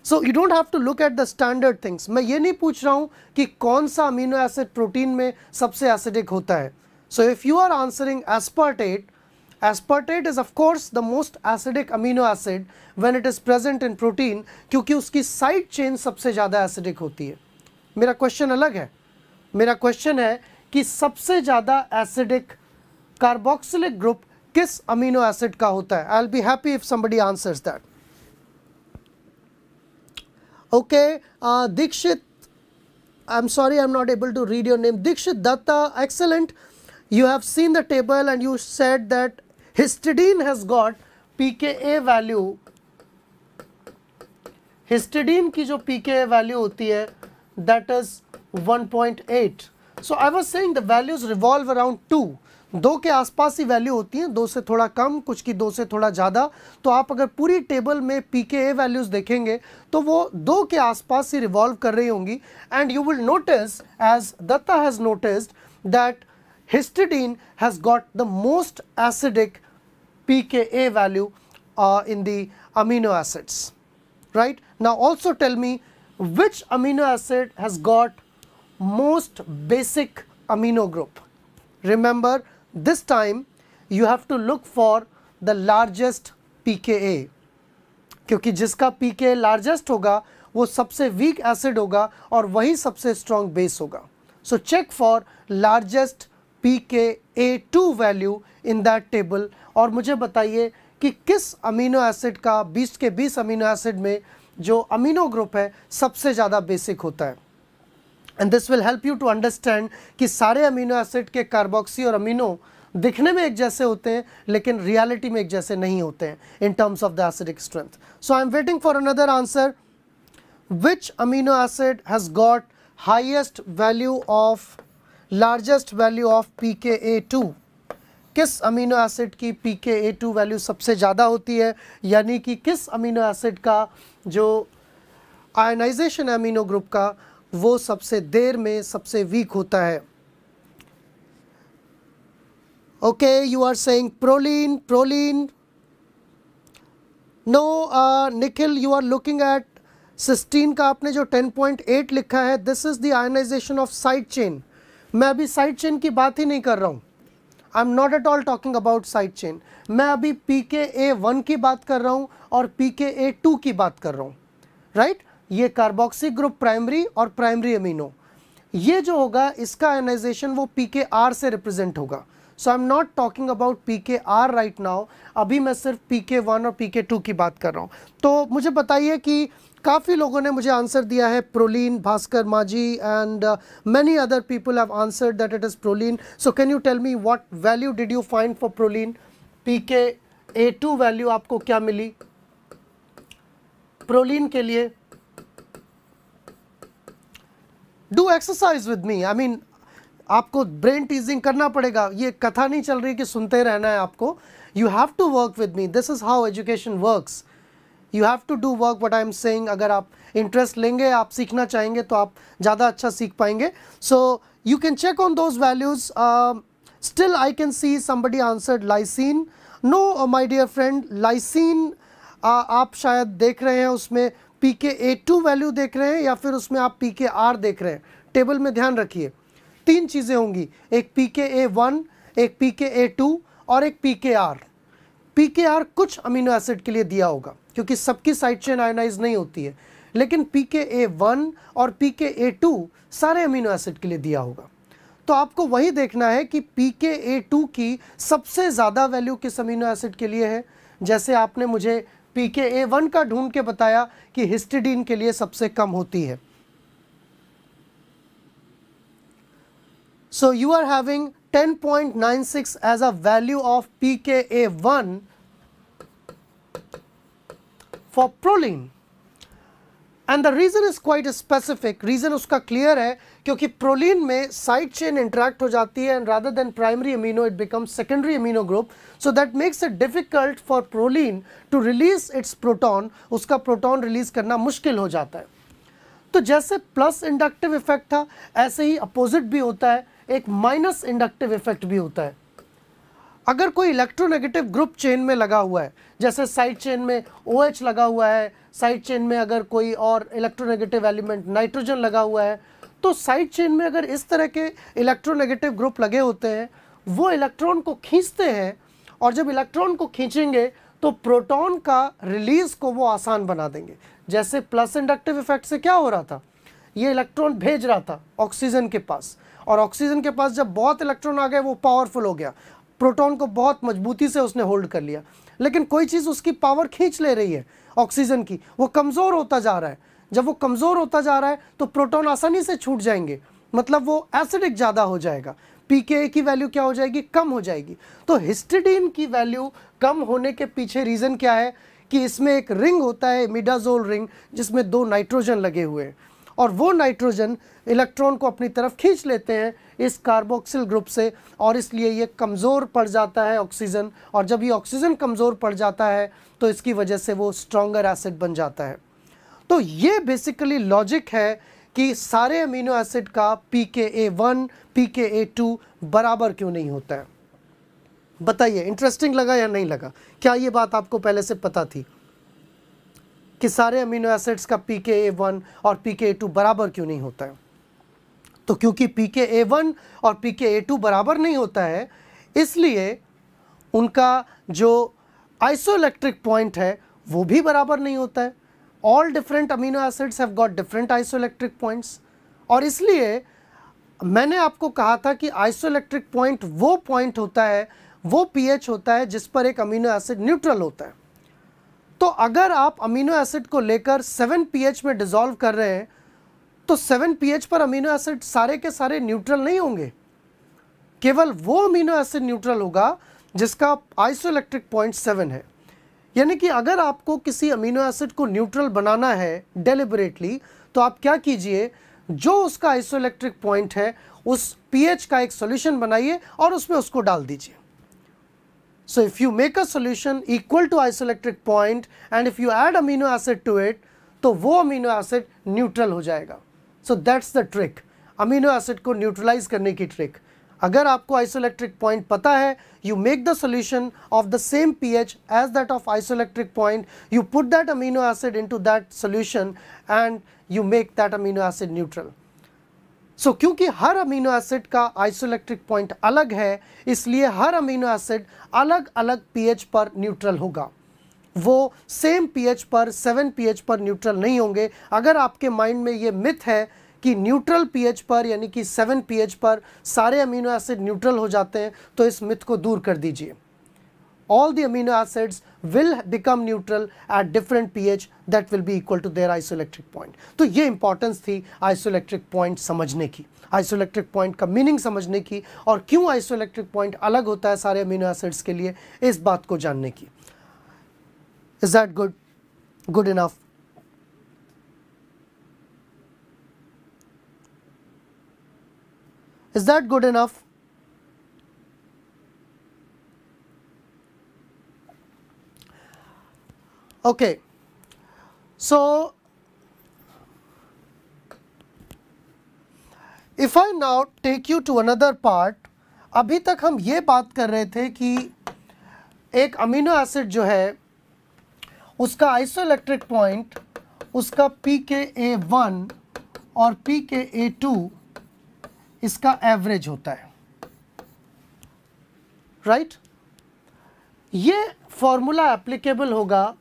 So you don't have to look at the standard things. मैं ये नहीं पूछ रहा हूँ कि कौन सा अमीनो एसिड प्रोटीन में सबसे एसिडिक होता है। So if you are answering aspartate, aspartate is of course the most acidic amino acid when it is present in protein, क्योंकि उसकी साइड चेन सबसे ज़्यादा एसिडिक होती है। मेरा क्वेश्चन अलग है। मेरा क्वेश्चन है कि सबसे ज़्यादा एसिडिक कार्बोक्सिलिक ग्रुप किस अमीनो एसिड का होता है? I will be happy if somebody answers that. Okay, Dikshit, I am sorry I am not able to read your name. Dikshit Datta, excellent. You have seen the table and you said that histidine has got pKa value. Histidine की जो pKa value होती है that is 1.8. So I was saying the values revolve around 2. 2 के आसपास ही value होती हैं, 2 से थोड़ा कम, कुछ की 2 से थोड़ा ज़्यादा। तो आप अगर पूरी टेबल में pKa वैल्यूज़ देखेंगे तो वो 2 के आसपास ही रिवॉल्व कर रही होंगी। And you will notice, as Datta has noticed, that histidine has got the most acidic pKa value in the amino acids, right? Now also tell me which amino acid has got most basic amino group. Remember, this time you have to look for the largest pKa, क्योंकि जिसका pKa largest होगा वो सबसे weak acid होगा और वही सबसे strong base होगा। So check for largest pKa2 value in that table और मुझे बताइए कि किस अमीनो एसिड का 20 के 20 अमीनो एसिड में जो अमीनो ग्रुप है सबसे ज़्यादा बेसिक होता है। And this will help you to understand कि सारे अमीनो एसिड के कार्बोक्सी और अमीनो दिखने में एक जैसे होते हैं लेकिन रियलिटी में एक जैसे नहीं होते हैं in terms of the acidic strength. So I am waiting for another answer. Which amino acid has got highest value of largest value of pKa2? किस अमीनो एसिड की pKa2 वैल्यू सबसे ज़्यादा होती है, यानी कि किस अमीनो एसिड का जो आयनाइजेशन अमीनो ग्रुप का वो सबसे देर में सबसे वीक होता है। Okay, you are saying proline. Proline, no Nikhil, you are looking at cysteine का आपने जो 10.8 लिखा है, this is the ionisation of side chain. मैं अभी साइड चेन की बात ही नहीं कर रहा हूँ। आई am not at all talking about side chain. मैं अभी pKa1 की बात कर रहा हूँ और pKa2 की बात कर रहा हूँ, राइट? ये कार्बोक्सी ग्रुप प्राइमरी और प्राइमरी अमीनो, ये जो होगा इसका आयनाइजेशन वो pKr से रिप्रेजेंट होगा। So I am not talking about pKr right now. अभी मैं सिर्फ pK1 और pK2 की बात कर रहा हूँ। तो मुझे बताइए कि काफ़ी लोगों ने मुझे आंसर दिया है proline, Bhaskar Maji and many other people have answered that it is proline. So can you tell me what value did you find for proline? pKa2 value आपको क्या मिली प्रोलीन के लिए? Do exercise with me. I mean, आपको brain teasing करना पड़ेगा। ये कथा नहीं चल रही कि सुनते रहना है आपको। You have to work with me. This is how education works. You have to do work what I am saying. अगर आप इंटरेस्ट लेंगे, आप सीखना चाहेंगे तो आप ज़्यादा अच्छा सीख पाएंगे। So you can check on those values. Still I can see somebody answered lysine. No my dear friend, lysine आप शायद देख रहे हैं उसमें pKa2 वैल्यू देख रहे हैं या फिर उसमें आप pKr देख रहे हैं। टेबल में ध्यान रखिए, 3 चीज़ें होंगी, एक pKa1, एक pKa2 और एक pKr। pKr कुछ अमीनो एसिड के लिए दिया होगा क्योंकि सबकी साइड चेन आयनाइज नहीं होती है। लेकिन pKa1 और pKa2 सारे अमीनो एसिड के लिए दिया होगा। तो आपको वही देखना है कि pKa2 की सबसे ज़्यादा वैल्यू किस अमीनो एसिड के लिए है। जैसे आपने मुझे pKa1 का ढूंढ के बताया कि हिस्टिडीन के लिए सबसे कम होती है। So you are having 10.96 as a value of pKa1 for proline, and the reason is quite specific. Reason उसका clear है क्योंकि proline में side chain interact हो जाती है and rather than primary amino it becomes secondary amino group, so that makes it difficult for proline to release its proton. उसका proton release करना मुश्किल हो जाता है। तो जैसे प्लस इंडक्टिव इफेक्ट था ऐसे ही अपोजिट भी होता है, एक माइनस इंडक्टिव इफेक्ट भी होता है। अगर कोई इलेक्ट्रोनेगेटिव ग्रुप चेन में लगा हुआ है, जैसे साइड चेन में OH लगा हुआ है, साइड चेन में अगर कोई और इलेक्ट्रोनेगेटिव एलिमेंट नाइट्रोजन लगा हुआ है, तो साइड चेन में अगर इस तरह के इलेक्ट्रोनेगेटिव ग्रुप लगे होते हैं, वो इलेक्ट्रॉन को खींचते हैं, और जब इलेक्ट्रॉन को खींचेंगे तो प्रोटॉन का रिलीज को वो आसान बना देंगे। जैसे प्लस इंडक्टिव इफेक्ट से क्या हो रहा था, ये इलेक्ट्रॉन भेज रहा था ऑक्सीजन के पास, और ऑक्सीजन के पास जब बहुत इलेक्ट्रॉन आ गए वो पावरफुल हो गया, प्रोटॉन को बहुत मजबूती से उसने होल्ड कर लिया। लेकिन कोई चीज़ उसकी पावर खींच ले रही है ऑक्सीजन की, वो कमज़ोर होता जा रहा है। जब वो कमज़ोर होता जा रहा है तो प्रोटॉन आसानी से छूट जाएंगे, मतलब वो एसिडिक ज़्यादा हो जाएगा, pKa की वैल्यू क्या हो जाएगी, कम हो जाएगी। तो हिस्टिडीन की वैल्यू कम होने के पीछे रीज़न क्या है कि इसमें एक रिंग होता है, इमिडाजोल रिंग, जिसमें 2 नाइट्रोजन लगे हुए हैं, और वो नाइट्रोजन इलेक्ट्रॉन को अपनी तरफ खींच लेते हैं इस कार्बोक्सिल ग्रुप से, और इसलिए ये कमज़ोर पड़ जाता है ऑक्सीजन, और जब ये ऑक्सीजन कमज़ोर पड़ जाता है तो इसकी वजह से वो स्ट्रॉन्गर एसिड बन जाता है। तो ये बेसिकली लॉजिक है कि सारे अमीनो एसिड का pKa1 pKa2 बराबर क्यों नहीं होता है। बताइए, इंटरेस्टिंग लगा या नहीं लगा? क्या ये बात आपको पहले से पता थी कि सारे अमीनो एसिड्स का pKa1 और pKa2 बराबर क्यों नहीं होता है? तो क्योंकि pKa1 और pKa2 बराबर नहीं होता है, इसलिए उनका जो आइसोइलेक्ट्रिक पॉइंट है वो भी बराबर नहीं होता है। All different amino acids have got different isoelectric points, और इसलिए मैंने आपको कहा था कि आइसोइलेक्ट्रिक पॉइंट वो पॉइंट होता है, वो pH होता है जिस पर एक अमीनो एसिड न्यूट्रल होता है। तो अगर आप अमीनो एसिड को लेकर 7 pH में डिसॉल्व कर रहे हैं तो 7 pH पर अमीनो एसिड सारे के सारे न्यूट्रल नहीं होंगे, केवल वो अमीनो एसिड न्यूट्रल होगा जिसका आइसोइलेक्ट्रिक पॉइंट 7 है। यानी कि अगर आपको किसी अमीनो एसिड को न्यूट्रल बनाना है डेलिबरेटली, तो आप क्या कीजिए, जो उसका आइसोइलेक्ट्रिक पॉइंट है उस pH का एक सॉल्यूशन बनाइए और उसमें उसको डाल दीजिए। So if you make a solution equal to isoelectric point and if you add amino acid to it, तो वो अमीनो एसिड न्यूट्रल हो जाएगा। So that's the trick, amino acid को न्यूट्रलाइज करने की ट्रिक। अगर आपको आइसोइलेक्ट्रिक पॉइंट पता है, you make the solution of the same pH as that of isoelectric point, you put that amino acid into that solution and you make that amino acid neutral. So क्योंकि हर amino acid का isoelectric point अलग है, इसलिए हर amino acid अलग अलग pH पर neutral होगा, वो सेम pH पर 7 pH पर न्यूट्रल नहीं होंगे। अगर आपके माइंड में ये मिथ है कि न्यूट्रल pH पर यानी कि 7 pH पर सारे अमीनो एसिड न्यूट्रल हो जाते हैं, तो इस मिथ को दूर कर दीजिए। All the amino acids will become neutral at different pH that will be equal to their isoelectric point. तो ये इंपॉर्टेंस थी आइसोइलेक्ट्रिक पॉइंट समझने की, आइसोइलेक्ट्रिक पॉइंट का मीनिंग समझने की, और क्यों आइसोइलेक्ट्रिक पॉइंट अलग होता है सारे अमीनो एसिड्स के लिए, इस बात को जानने की। Is that good? Good enough? Is that good enough? Okay, so if I now take you to another part, अभी तक हम ये बात कर रहे थे कि एक अमीनो एसिड जो है उसका आइसोइलेक्ट्रिक पॉइंट उसका pKa1 और pKa2 इसका एवरेज होता है, राइट? ये फॉर्मूला एप्लीकेबल होगा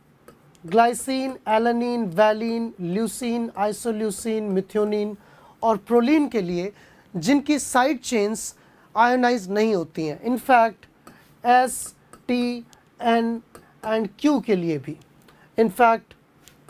glycine, alanine, valine, leucine, isoleucine, methionine और प्रोलीन के लिए जिनकी साइड चेन्स आयोनाइज नहीं होती हैं। In fact S, T, N and Q के लिए भी, इनफैक्ट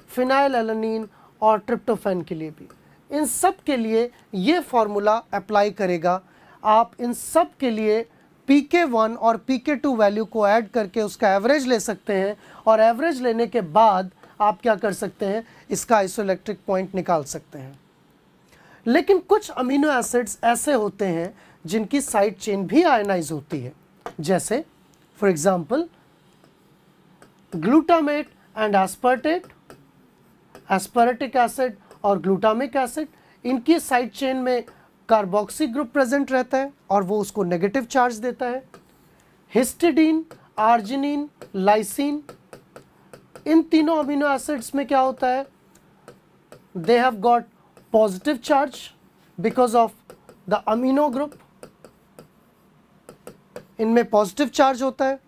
फिनाइल एलानिन और ट्रिप्टोफैन के लिए भी, इन सब के लिए ये फार्मूला अप्लाई करेगा। आप इन सब के लिए pK1 और pK2 वैल्यू को ऐड करके उसका एवरेज ले सकते हैं और एवरेज लेने के बाद आप क्या कर सकते हैं, इसका आइसोइलेक्ट्रिक पॉइंट निकाल सकते हैं। लेकिन कुछ अमीनो एसिड्स ऐसे होते हैं जिनकी साइड चेन भी आयनाइज होती है, जैसे for example glutamate and aspartate, aspartic acid और ग्लूटामिक एसिड, इनकी साइड चेन में कार्बोक्सी ग्रुप प्रेजेंट रहता है और वो उसको नेगेटिव चार्ज देता है। हिस्टिडीन, आर्जिनिन, लाइसिन, इन तीनों अमीनो एसिड्स में क्या होता है, they have got positive charge because of the amino group, इनमें पॉजिटिव चार्ज होता है।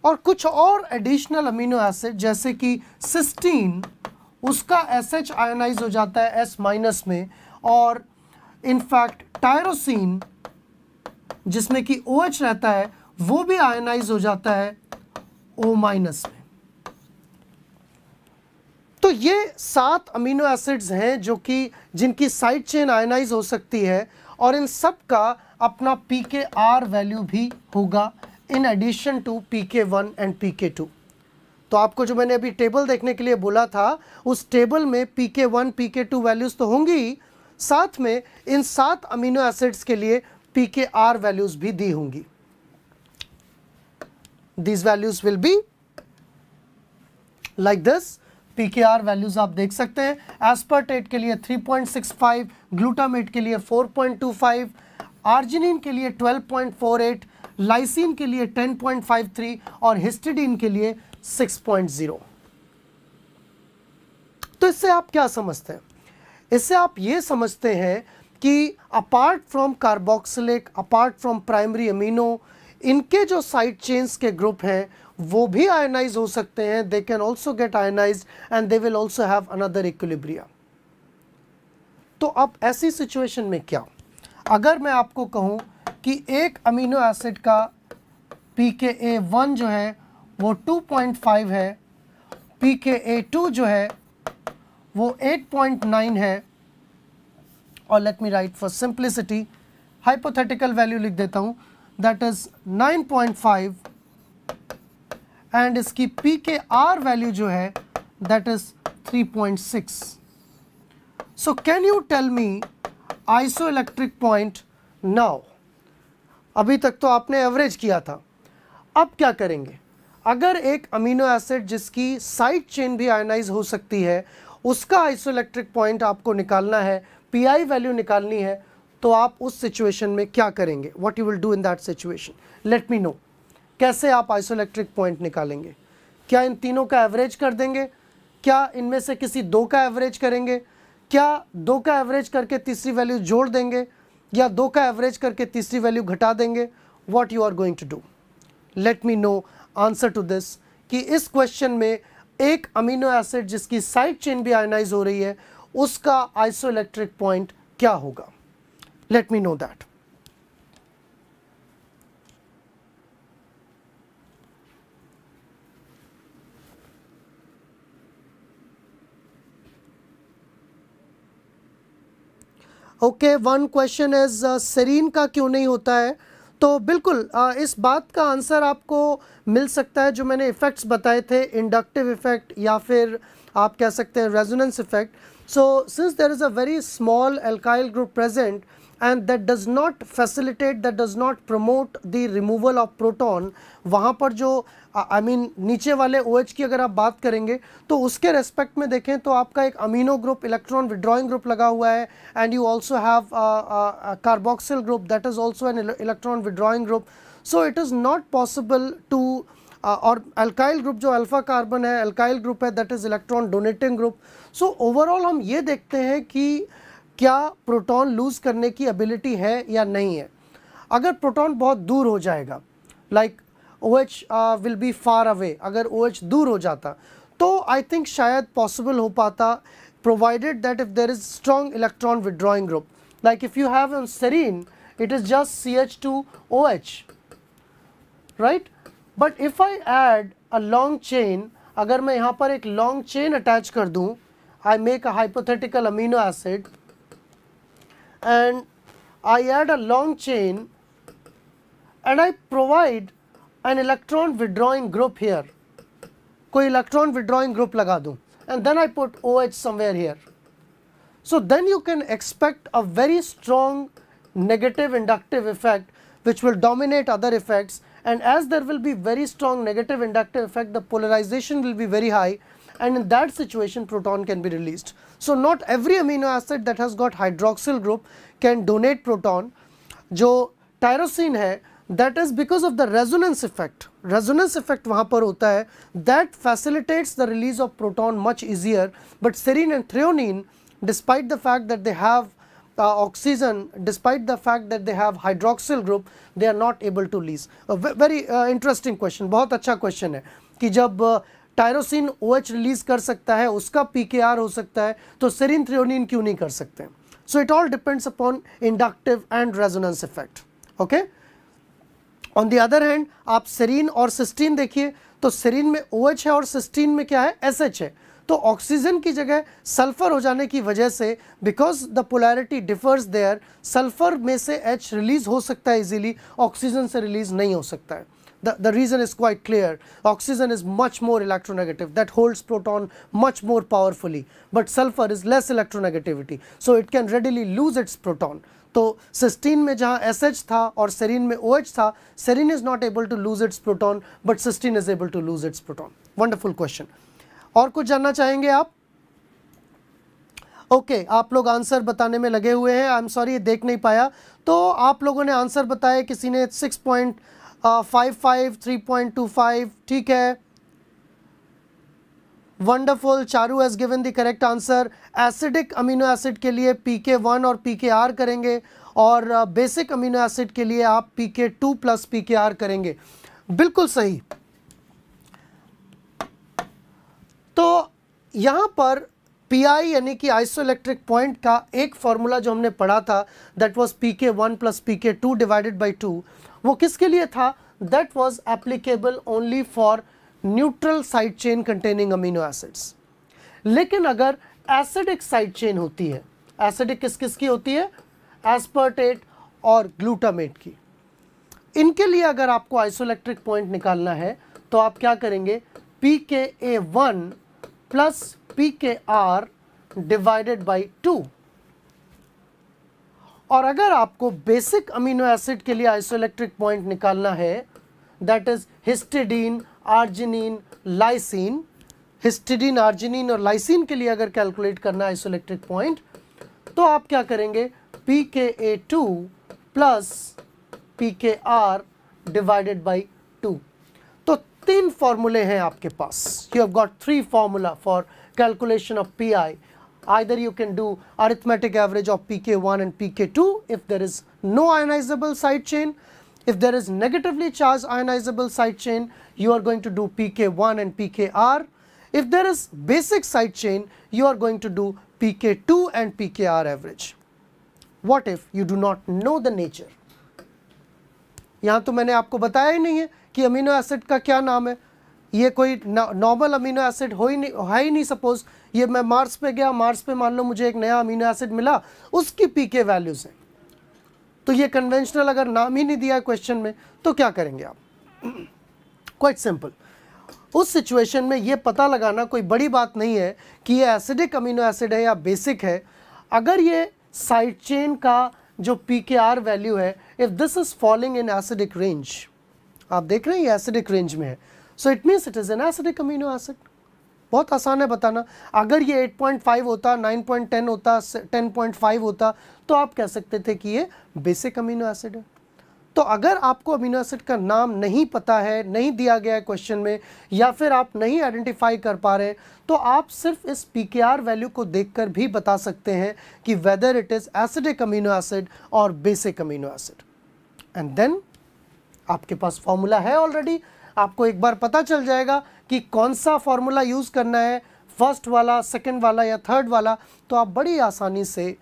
और कुछ और एडिशनल अमीनो एसिड जैसे कि सिस्टीन, उसका SH आयोनाइज हो जाता है S माइनस में, और इनफैक्ट टायरोसिन जिसमें कि OH रहता है वो भी आयोनाइज हो जाता है O माइनस में। तो ये 7 अमीनो एसिड्स हैं जो कि जिनकी साइड चेन आयोनाइज हो सकती है और इन सब का अपना pKr वैल्यू भी होगा in addition to pK1 and pK2। तो आपको जो मैंने अभी टेबल देखने के लिए बोला था, उस टेबल में pK1 pK2 वैल्यूज़ तो होंगी ही, साथ में इन 7 अमीनो एसिड्स के लिए pKr वैल्यूज़ भी दी होंगी। These values will be like this। pKr values आप देख सकते हैं, एस्पर्टेट के लिए 3.65, ग्लूटामेट के लिए 4.25, आर्जिनिन के लिए 12.48, लाइसिन के लिए 10.53 और हिस्टिडीन के लिए 6.0। तो इससे आप क्या समझते हैं? इससे आप ये समझते हैं कि apart from carboxylic, apart from primary amino, इनके जो साइड चेन्स के ग्रुप हैं वो भी आयनाइज हो सकते हैं। They can also get ionised and they will also have another equilibria. तो अब ऐसी सिचुएशन में क्या, अगर मैं आपको कहूँ कि एक अमीनो एसिड का pKa1 जो है वो 2.5 है, pKa2 जो है वो 8.9 है, और let me write for simplicity hypothetical value लिख देता हूँ, दैट इज 9.5, एंड इसकी pKr वैल्यू जो है that is 3.6। So can you tell me isoelectric point now? अभी तक तो आपने एवरेज किया था, अब क्या करेंगे? अगर एक अमीनो एसिड जिसकी साइड चेन भी आयनाइज हो सकती है, उसका आइसोइलेक्ट्रिक पॉइंट आपको निकालना है, पीआई वैल्यू निकालनी है, तो आप उस सिचुएशन में क्या करेंगे? What you will do in that situation, late me no. कैसे आप आइसोइलेक्ट्रिक पॉइंट निकालेंगे? क्या इन तीनों का एवरेज कर देंगे? क्या इनमें से किसी दो का एवरेज करेंगे? क्या दो का एवरेज करके तीसरी वैल्यू जोड़ देंगे, या दो का एवरेज करके तीसरी वैल्यू घटा देंगे? What you are going to do? Let me know answer to this, कि इस क्वेश्चन में एक अमीनो एसिड जिसकी साइड चेन भी आयनाइज हो रही है, उसका आइसोइलेक्ट्रिक पॉइंट क्या होगा? Let me know that. Okay, one question is serine का क्यों नहीं होता है? तो बिल्कुल इस बात का आंसर आपको मिल सकता है जो मैंने इफ़ेक्ट्स बताए थे, इंडक्टिव इफ़ेक्ट या फिर आप कह सकते हैं resonance effect. So since there is a very small alkyl group present and that does not facilitate, that does not promote the removal of proton, वहाँ पर जो I mean नीचे वाले OH की अगर आप बात करेंगे तो उसके रेस्पेक्ट में देखें तो आपका एक amino group, electron withdrawing group लगा हुआ है, and you also have carboxyl group that is also an electron withdrawing group. So it is not possible to, और अल्काइल ग्रुप जो अल्फ़ा कार्बन है, अल्काइल ग्रुप है, that is electron donating group. So overall हम ये देखते हैं कि क्या प्रोटॉन लूज़ करने की एबिलिटी है या नहीं है। अगर प्रोटॉन बहुत दूर हो जाएगा, like OH will be far away, अगर OH दूर हो जाता तो आई थिंक शायद पॉसिबल हो पाता, provided that if there is strong electron withdrawing group, like if you have on serine it is just CH2OH, right? But if I add a long chain, अगर मैं यहाँ पर एक long chain attach कर दूँ, I make a hypothetical amino acid and I add a long chain and I provide an electron withdrawing group here, कोई electron withdrawing group लगा दूँ, and then I put OH somewhere here. So then you can expect a very strong negative inductive effect which will dominate other effects, and as there will be very strong negative inductive effect, the polarization will be very high, and in that situation proton can be released. So not every amino acid that has got hydroxyl group can donate proton. जो tyrosine है, that is because of the resonance effect. Resonance effect वहाँ पर होता है, that facilitates the release of proton much easier. But serine and threonine, despite the fact that they have oxygen, despite the fact that they have hydroxyl group, they are not able to release. Very interesting question, बहुत अच्छा question है कि जब tyrosine OH release कर सकता है, उसका PKR हो सकता है, तो सेरीन थ्रियोनिन क्यों नहीं कर सकते? So it all depends upon inductive and resonance effect. Okay? On the other hand, आप सेरीन और सिस्टीन देखिए, तो सेरीन में OH है और सिस्टीन में क्या है? SH है. तो ऑक्सीजन की जगह सल्फर हो जाने की वजह से, because the polarity differs there, sulphur में से H रिलीज हो सकता है इजीली, ऑक्सीजन से रिलीज नहीं हो सकता है. The reason is quite clear. Oxygen is much more electronegative, that holds proton much more powerfully, but sulfur is less electronegativity, so it can readily lose its proton. तो cysteine में जहाँ SH था और serine में OH था, serine is not able to lose its proton, but cysteine is able to lose its proton. Wonderful question. और कुछ जानना चाहेंगे आप? ओके, आप लोग आंसर बताने में लगे हुए हैं. आई एम सॉरी, देख नहीं पाया. तो आप लोगों ने आंसर बताया, किसी ने 6.55, 3.25, ठीक है. Wonderful. Charu has given the correct answer. Acidic amino acid के लिए PK1 और PKR करेंगे, और बेसिक अमीनो एसिड के लिए आप PK2 प्लस PKR करेंगे. बिल्कुल सही. तो यहाँ पर PI यानी कि आइसोइलेक्ट्रिक पॉइंट का एक फॉर्मूला जो हमने पढ़ा था, that was PK1 plus PK2 divided by 2, वो किसके लिए था? That was applicable only for neutral side chain containing amino acids. लेकिन अगर एसिडिक साइड चेन होती है, एसिडिक किस किस की होती है? एस्पर्टेट और ग्लूटामेट की. इनके लिए अगर आपको आइसोइलेक्ट्रिक पॉइंट निकालना है तो आप क्या करेंगे? PKA1 plus PKR divided by 2. और अगर आपको बेसिक अमीनो एसिड के लिए आइसोइलेक्ट्रिक पॉइंट निकालना है, that is histidine, arginine, lysine. Histidine, arginine और लाइसिन के लिए अगर कैलकुलेट करना है आइसोइलेक्ट्रिक पॉइंट, तो आप क्या करेंगे? PKA2 plus PKR divided by 2. तो 3 फॉर्मूले हैं आपके पास. You have got 3 formula for calculation of PI. Either you can do arithmetic average of PK1 and PK2 if there is no ionizable side chain. If there is negatively charged ionizable side chain, you are going to do PK1 and PKR. If there is basic side chain, you are going to do PK2 and PKR average. What if you do not know the nature? यहाँ तो मैंने आपको बताया ही नहीं है कि amino acid का क्या नाम है. ये कोई नॉर्मल अमीनो एसिड है ही नहीं. सपोज ये मैं मार्स पे गया, मार्स पे मान लो मुझे एक नया अमीनो एसिड मिला, उसकी पीके वैल्यूज हैं. तो ये कन्वेंशनल अगर नाम ही नहीं दिया है क्वेश्चन में, तो क्या करेंगे आप? Quite simple. उस सिचुएशन में ये पता लगाना कोई बड़ी बात नहीं है कि ये एसिडिक अमीनो एसिड है या बेसिक है. अगर ये साइड चेन का जो PKR वैल्यू है, if this is falling in acidic range, आप देख रहे हैं ये एसिडिक रेंज में है, so it means it is an acidic amino acid. बहुत आसान है बताना. अगर ये 8.5 होता, 9.10 होता, 10.5 होता, तो आप कह सकते थे कि ये बेसिक अमीनो एसिड है. तो अगर आपको अमीनो एसिड का नाम नहीं पता है, नहीं दिया गया है क्वेश्चन में, या फिर आप नहीं आइडेंटिफाई कर पा रहे, तो आप सिर्फ इस PKR वैल्यू को देखकर भी बता सकते हैं कि whether it is acidic amino acid और basic amino acid. And then आपके पास फॉर्मूला है ऑलरेडी. आपको एक बार पता चल जाएगा कि कौन सा फॉर्मूला यूज़ करना है, फर्स्ट वाला, सेकंड वाला या थर्ड वाला, तो आप बड़ी आसानी से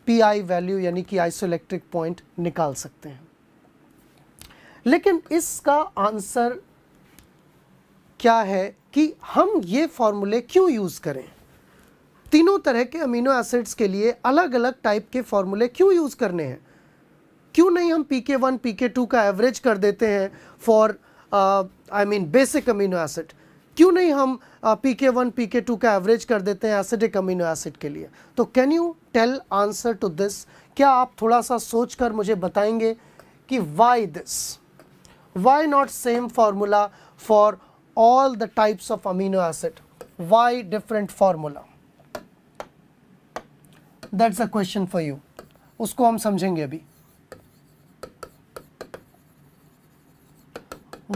पीआई वैल्यू यानी कि आइसोइलेक्ट्रिक पॉइंट निकाल सकते हैं। लेकिन इसका आंसर क्या है कि हम ये फॉर्मूले क्यों यूज़ करें? तीनों तरह के अमीनो एसिड्स के लिए अलग अलग टाइप के फॉर्मूले क्यों यूज़ करने हैं? क्यों नहीं हम pK1 pK2 का एवरेज कर देते हैं फॉर बेसिक अमीनो एसिड? क्यों नहीं हम pK1 pK2 का एवरेज कर देते हैं एसिडिक अमीनो एसिड के लिए? तो can you tell answer to this? क्या आप थोड़ा सा सोचकर मुझे बताएंगे कि why this? Why not same formula for all the types of amino acid? Why different formula? That's a question for you. उसको हम समझेंगे अभी.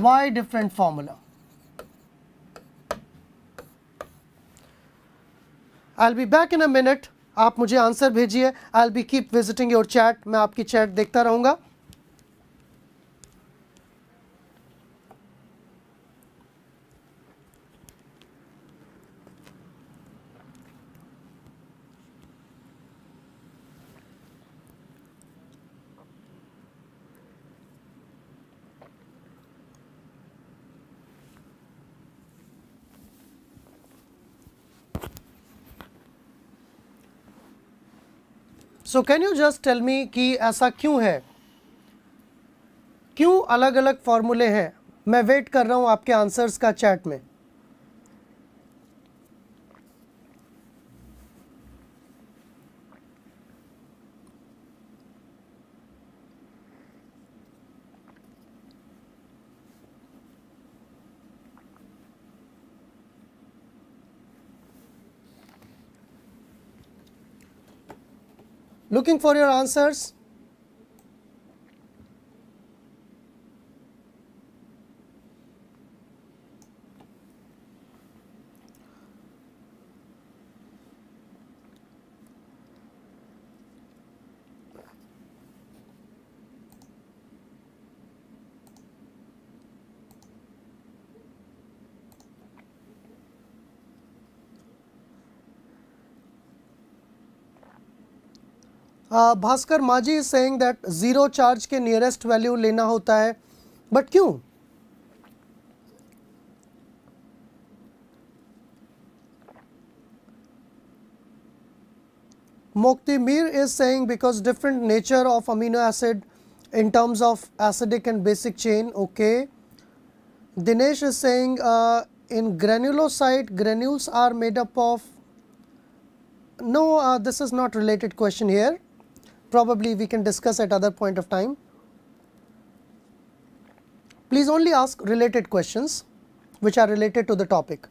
Why different formula? I'll be back in a minute. आप मुझे आंसर भेजिए. I'll be keep visiting your chat. मैं आपकी chat देखता रहूँगा. So can you just tell me कि ऐसा क्यों है? क्यों अलग अलग फॉर्मूले हैं? मैं वेट कर रहा हूँ आपके आंसर्स का चैट में. Looking for your answers. Bhaskar माजी is saying that zero charge के नियरेस्ट वैल्यू लेना होता है, बट क्यों? Mokti Mir is saying because different nature of amino acid in terms of acidic and basic chain. Okay. Dinesh is saying in granulocyte, granules are made up of. No, this is not related question here. Probably we can discuss at other point of time. Please only ask related questions which are related to the topic.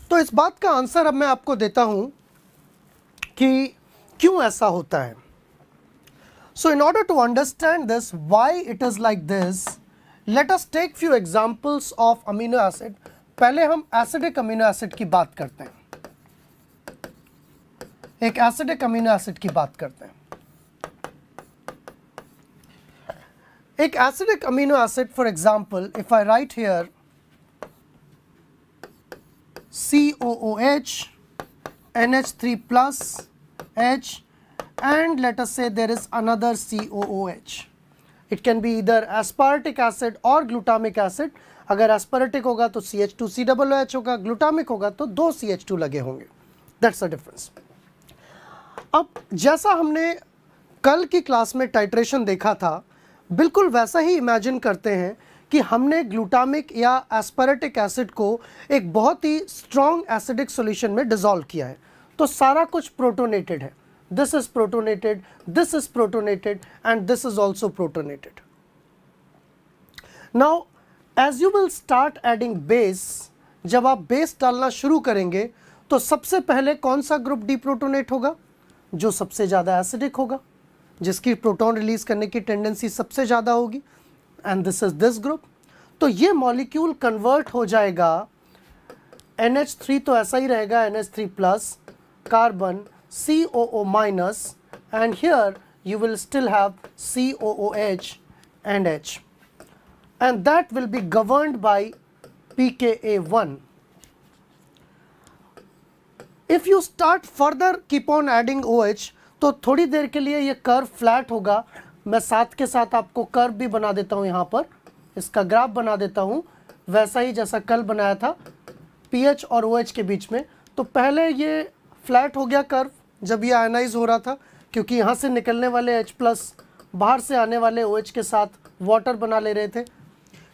तो इस बात का answer अब मैं आपको देता हूं कि क्यों ऐसा होता है. So in order to understand this, why it is like this, let us take few examples of amino acid. पहले हम एसिडिक अमीनो एसिड की बात करते हैं. एक एसिडिक अमीनो एसिड की बात करते हैं. एक acidic amino acid, for example, if I right here COOH, NH3 plus H, and let us say there is another COOH. It can be either aspartic acid or glutamic acid. अगर aspartic होगा तो CH2COOH होगा, glutamic होगा तो दो CH2 लगे होंगे. That's the difference. अब जैसा हमने कल की क्लास में टाइट्रेशन देखा था, बिल्कुल वैसा ही इमेजिन करते हैं कि हमने ग्लूटामिक या एस्पारेटिक एसिड को एक बहुत ही स्ट्रॉन्ग एसिडिक सॉल्यूशन में डिसॉल्व किया है. तो सारा कुछ प्रोटोनेटेड है. This is protonated, this is protonated and this is also protonated. Now as you will start adding base, जब आप बेस डालना शुरू करेंगे तो सबसे पहले कौन सा ग्रुप डीप्रोटोनेट होगा? जो सबसे ज़्यादा एसिडिक होगा, जिसकी प्रोटॉन रिलीज करने की टेंडेंसी सबसे ज़्यादा होगी, and this is this group. तो ये मॉलिक्यूल कन्वर्ट हो जाएगा, NH3 तो ऐसा ही रहेगा, NH3 plus, carbon COO minus, and here you will still have COOH and H, and that will be governed by pKa1. If you start further keep on adding OH, तो थोड़ी देर के लिए ये कर्व फ्लैट होगा। मैं साथ के साथ आपको कर्व भी बना देता हूँ, यहाँ पर इसका ग्राफ बना देता हूँ, वैसा ही जैसा कल बनाया था pH और OH के बीच में। तो पहले ये फ्लैट हो गया कर्व जब ये आयनाइज हो रहा था, क्योंकि यहाँ से निकलने वाले H प्लस बाहर से आने वाले OH के साथ वाटर बना ले रहे थे।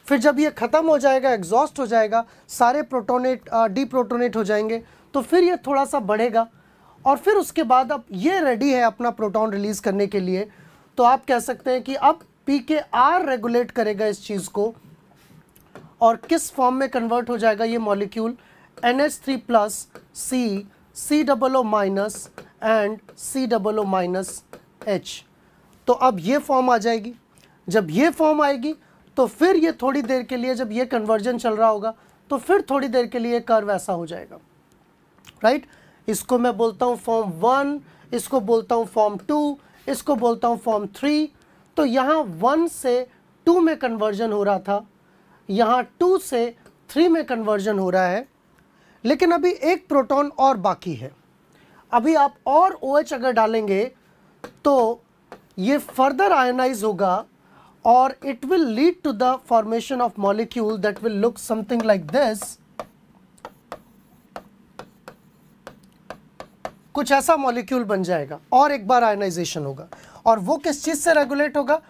फिर जब ये ख़त्म हो जाएगा, एग्जॉस्ट हो जाएगा, सारे प्रोटोनेट डीप्रोटोनेट हो जाएंगे, तो फिर ये थोड़ा सा बढ़ेगा और फिर उसके बाद अब ये रेडी है अपना प्रोटॉन रिलीज़ करने के लिए। तो आप कह सकते हैं कि अब pKr रेगुलेट करेगा इस चीज़ को, और किस फॉर्म में कन्वर्ट हो जाएगा ये molecule, NH3 plus C, COO minus and COO minus H। तो अब ये फॉर्म आ जाएगी। जब ये फॉर्म आएगी तो फिर ये थोड़ी देर के लिए, जब ये कन्वर्जन चल रहा होगा, तो फिर थोड़ी देर के लिए कर्व ऐसा हो जाएगा, राइट। इसको मैं बोलता हूँ फॉर्म 1, इसको बोलता हूँ फॉर्म 2, इसको बोलता हूँ फॉर्म 3। तो यहाँ 1 से 2 में कन्वर्जन हो रहा था, यहाँ 2 से 3 में कन्वर्जन हो रहा है, लेकिन अभी एक प्रोटॉन और बाकी है। अभी आप और OH अगर डालेंगे तो ये फर्दर आयनाइज होगा और it will lead to the formation of molecule that will look something like this. कुछ ऐसा मॉलिक्यूल बन जाएगा और एक बार आयनाइजेशन होगा, और वो किस चीज से रेगुलेट होगा,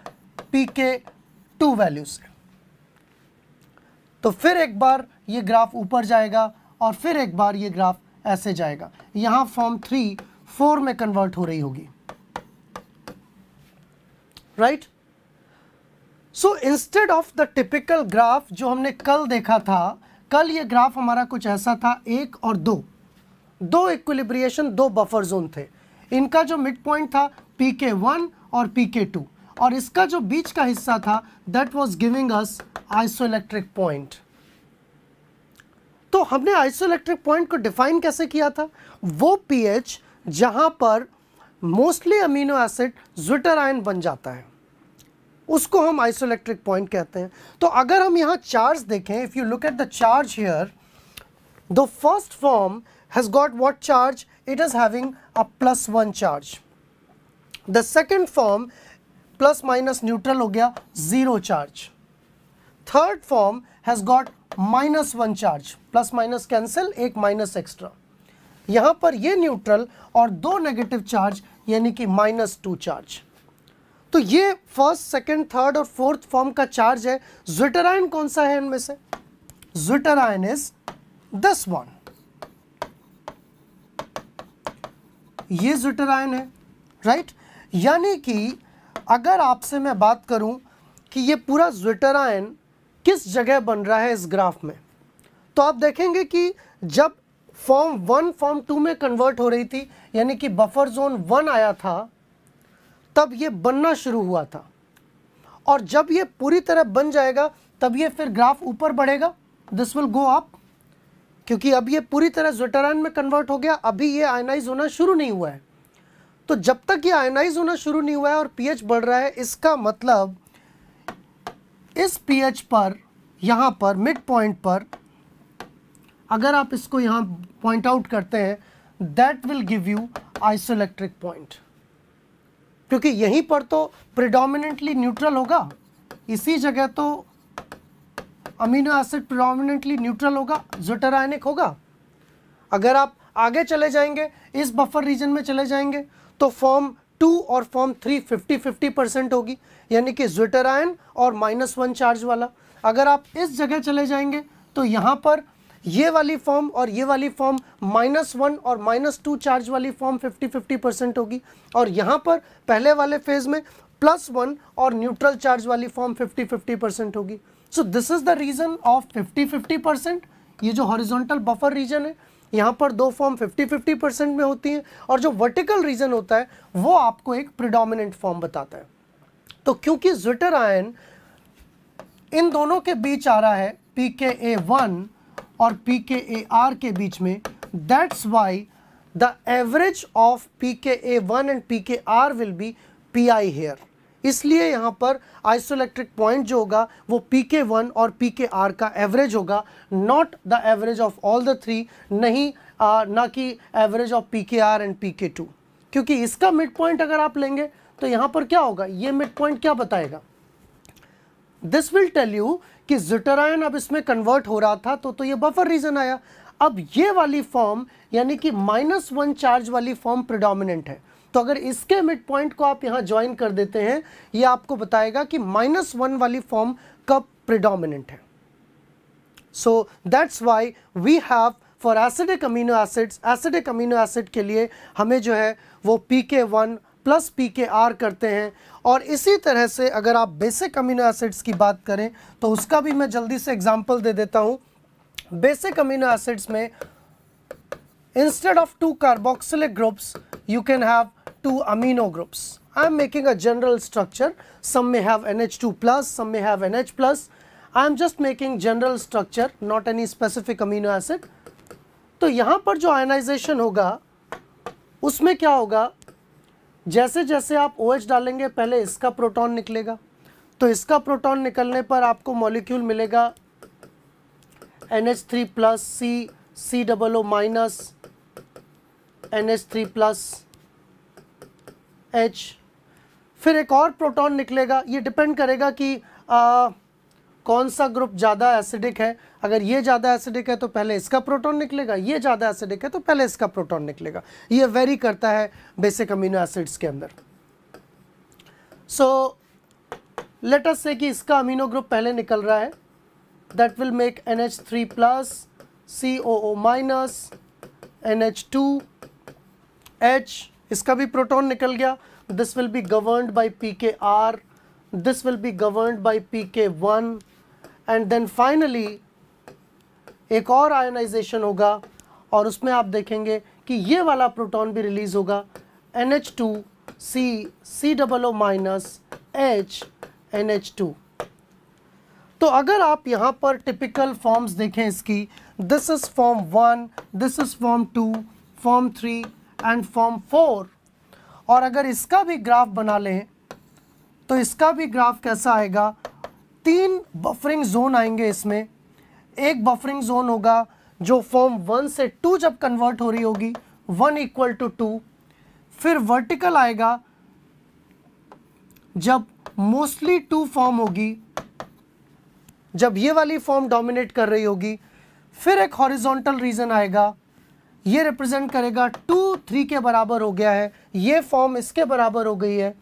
pK2 वैल्यू से। तो फिर एक बार ये ग्राफ ऊपर जाएगा और फिर एक बार ये ग्राफ ऐसे जाएगा। यहाँ फॉर्म 3 4 में कन्वर्ट हो रही होगी, right. So instead of the typical graph जो हमने कल देखा था, कल ये ग्राफ हमारा कुछ ऐसा था, 1 और 2 इक्विलिब्रिएशन, 2 बफर जोन थे। इनका जो मिड पॉइंट था pK1 और pK2, और इसका जो बीच का हिस्सा था that was giving us isoelectric point. तो हमने आइसोइलेक्ट्रिक पॉइंट को डिफाइन कैसे किया था, वो pH जहां पर mostly amino acid zwitter ion बन जाता है, उसको हम आइसोइलेक्ट्रिक पॉइंट कहते हैं। तो अगर हम यहाँ चार्ज देखें, if you look at the charge here, the first form has got what charge? It is having a +1 charge. The second form plus minus neutral हो गया, 0 charge. Third form has got -1 charge, plus minus cancel, एक minus extra. यहाँ पर ये neutral और 2 negative charge, यानी कि -2 charge. तो ये फर्स्ट, सेकंड, थर्ड और फोर्थ फॉर्म का चार्ज है। ज्विटर आयन कौन सा है इनमें से? Zwitter ion is this one, ये ज्विटर आयन है, राइट। यानी कि अगर आपसे मैं बात करूं कि ये पूरा ज्विटर आयन किस जगह बन रहा है इस ग्राफ में, तो आप देखेंगे कि जब फॉर्म 1 फॉर्म 2 में कन्वर्ट हो रही थी, यानी कि बफर जोन 1 आया था, तब ये बनना शुरू हुआ था, और जब ये पूरी तरह बन जाएगा तब ये फिर ग्राफ ऊपर बढ़ेगा, दिस विल गो अप, क्योंकि अब ये पूरी तरह ज्विटर आयन में कन्वर्ट हो गया, अभी ये आयनाइज होना शुरू नहीं हुआ है। तो जब तक ये आयनाइज होना शुरू नहीं हुआ है और पीएच बढ़ रहा है, इसका मतलब इस पीएच पर, यहाँ पर मिड पॉइंट पर, अगर आप इसको यहाँ पॉइंट आउट करते हैं, that will give you isoelectric point, क्योंकि यहीं पर तो प्रिडोमिनेंटली न्यूट्रल होगा, इसी जगह तो अमीनो एसिड प्रिडोमिनेंटली न्यूट्रल होगा, ज्विटर आयनिक होगा। अगर आप आगे चले जाएंगे, इस बफर रीजन में चले जाएंगे, तो फॉर्म 2 और फॉर्म 3 50-50% होगी, यानी कि ज्विटर आयन और -1 चार्ज वाला। अगर आप इस जगह चले जाएंगे तो यहाँ पर ये वाली फॉर्म और ये वाली फॉर्म -1 और -2 चार्ज वाली फॉर्म 50-50% होगी, और यहाँ पर पहले वाले फेज में +1 और न्यूट्रल चार्ज वाली फॉर्म 50-50% होगी। So this is the reason of 50-50%। ये जो हॉरिजॉन्टल बफर रीजन है, यहाँ पर 2 फॉर्म 50-50% में होती हैं, और जो वर्टिकल रीजन होता है वो आपको एक प्रिडोमिनेंट फॉर्म बताता है। तो क्योंकि ज्विटर आयन इन दोनों के बीच आ रहा है pKa1 और pKar के बीच में, that's why the average of pKa1 and pKr will be pi here. इसलिए यहाँ पर आइसोइलेक्ट्रिक पॉइंट जो होगा वो pK1 और pKr का एवरेज होगा, not the average of all the three, नहीं ना कि average of pKr and pK2, क्योंकि इसका मिड पॉइंट अगर आप लेंगे तो यहाँ पर क्या होगा, ये मिड पॉइंट क्या बताएगा, दिस विल टेल यू कि ज़्यूटरायन अब इसमें कन्वर्ट हो रहा था तो ये बफर रीजन आया। अब ये वाली फॉर्म यानी कि -1 चार्ज वाली फॉर्म प्रिडोमिनेंट है, तो अगर इसके मिड पॉइंट को आप यहाँ ज्वाइन कर देते हैं, ये आपको बताएगा कि -1 वाली फॉर्म कब प्रिडोमिनेंट है। So that's why we have for acidic amino acids, acidic amino acid के लिए हमें जो है वो pK1 प्लस pKr करते हैं। और इसी तरह से अगर आप बेसिक अमीनो एसिड्स की बात करें तो उसका भी मैं जल्दी से एग्जांपल दे देता हूँ। बेसिक अमीनो एसिड्स में instead of 2 carboxylic groups you can have 2 amino groups. I am making a general structure. Some may have NH2 plus, some may have NH plus. I am just making general structure, not any specific amino acid. तो यहाँ पर जो ionization होगा उसमें क्या होगा, जैसे जैसे आप OH डालेंगे पहले इसका प्रोटॉन निकलेगा, तो इसका प्रोटॉन निकलने पर आपको मॉलिक्यूल मिलेगा NH3 plus COO minus NH3 plus H, फिर एक और प्रोटॉन निकलेगा। ये डिपेंड करेगा कि कौन सा ग्रुप ज़्यादा एसिडिक है। अगर ये ज़्यादा एसिडिक है तो पहले इसका प्रोटॉन निकलेगा, ये ज़्यादा एसिडिक है तो पहले इसका प्रोटॉन निकलेगा। ये वेरी करता है बेसिक अमीनो एसिड्स के अंदर। सो लेट अस से कि इसका अमीनो ग्रुप पहले निकल रहा है, that will make NH3 plus COO minus NH2 H, इसका भी प्रोटॉन निकल गया। This will be governed by pKr, this will be governed by pK1 and then finally एक और आयनाइजेशन होगा और उसमें आप देखेंगे कि ये वाला प्रोटॉन भी रिलीज होगा NH2 COO minus H NH2। तो अगर आप यहाँ पर टिपिकल फॉर्म्स देखें इसकी, this is form 1, this is form 2, form 3 and form 4, और अगर इसका भी ग्राफ बना लें तो इसका भी ग्राफ कैसा आएगा, 3 बफरिंग जोन आएंगे इसमें। एक बफरिंग जोन होगा जो फॉर्म 1 से 2 जब कन्वर्ट हो रही होगी, 1 इक्वल टू 2, फिर वर्टिकल आएगा जब मोस्टली 2 फॉर्म होगी, जब ये वाली फॉर्म डोमिनेट कर रही होगी, फिर एक हॉरिजॉन्टल रीजन आएगा, ये रिप्रेजेंट करेगा 2 3 के बराबर हो गया है, ये फॉर्म इसके बराबर हो गई है,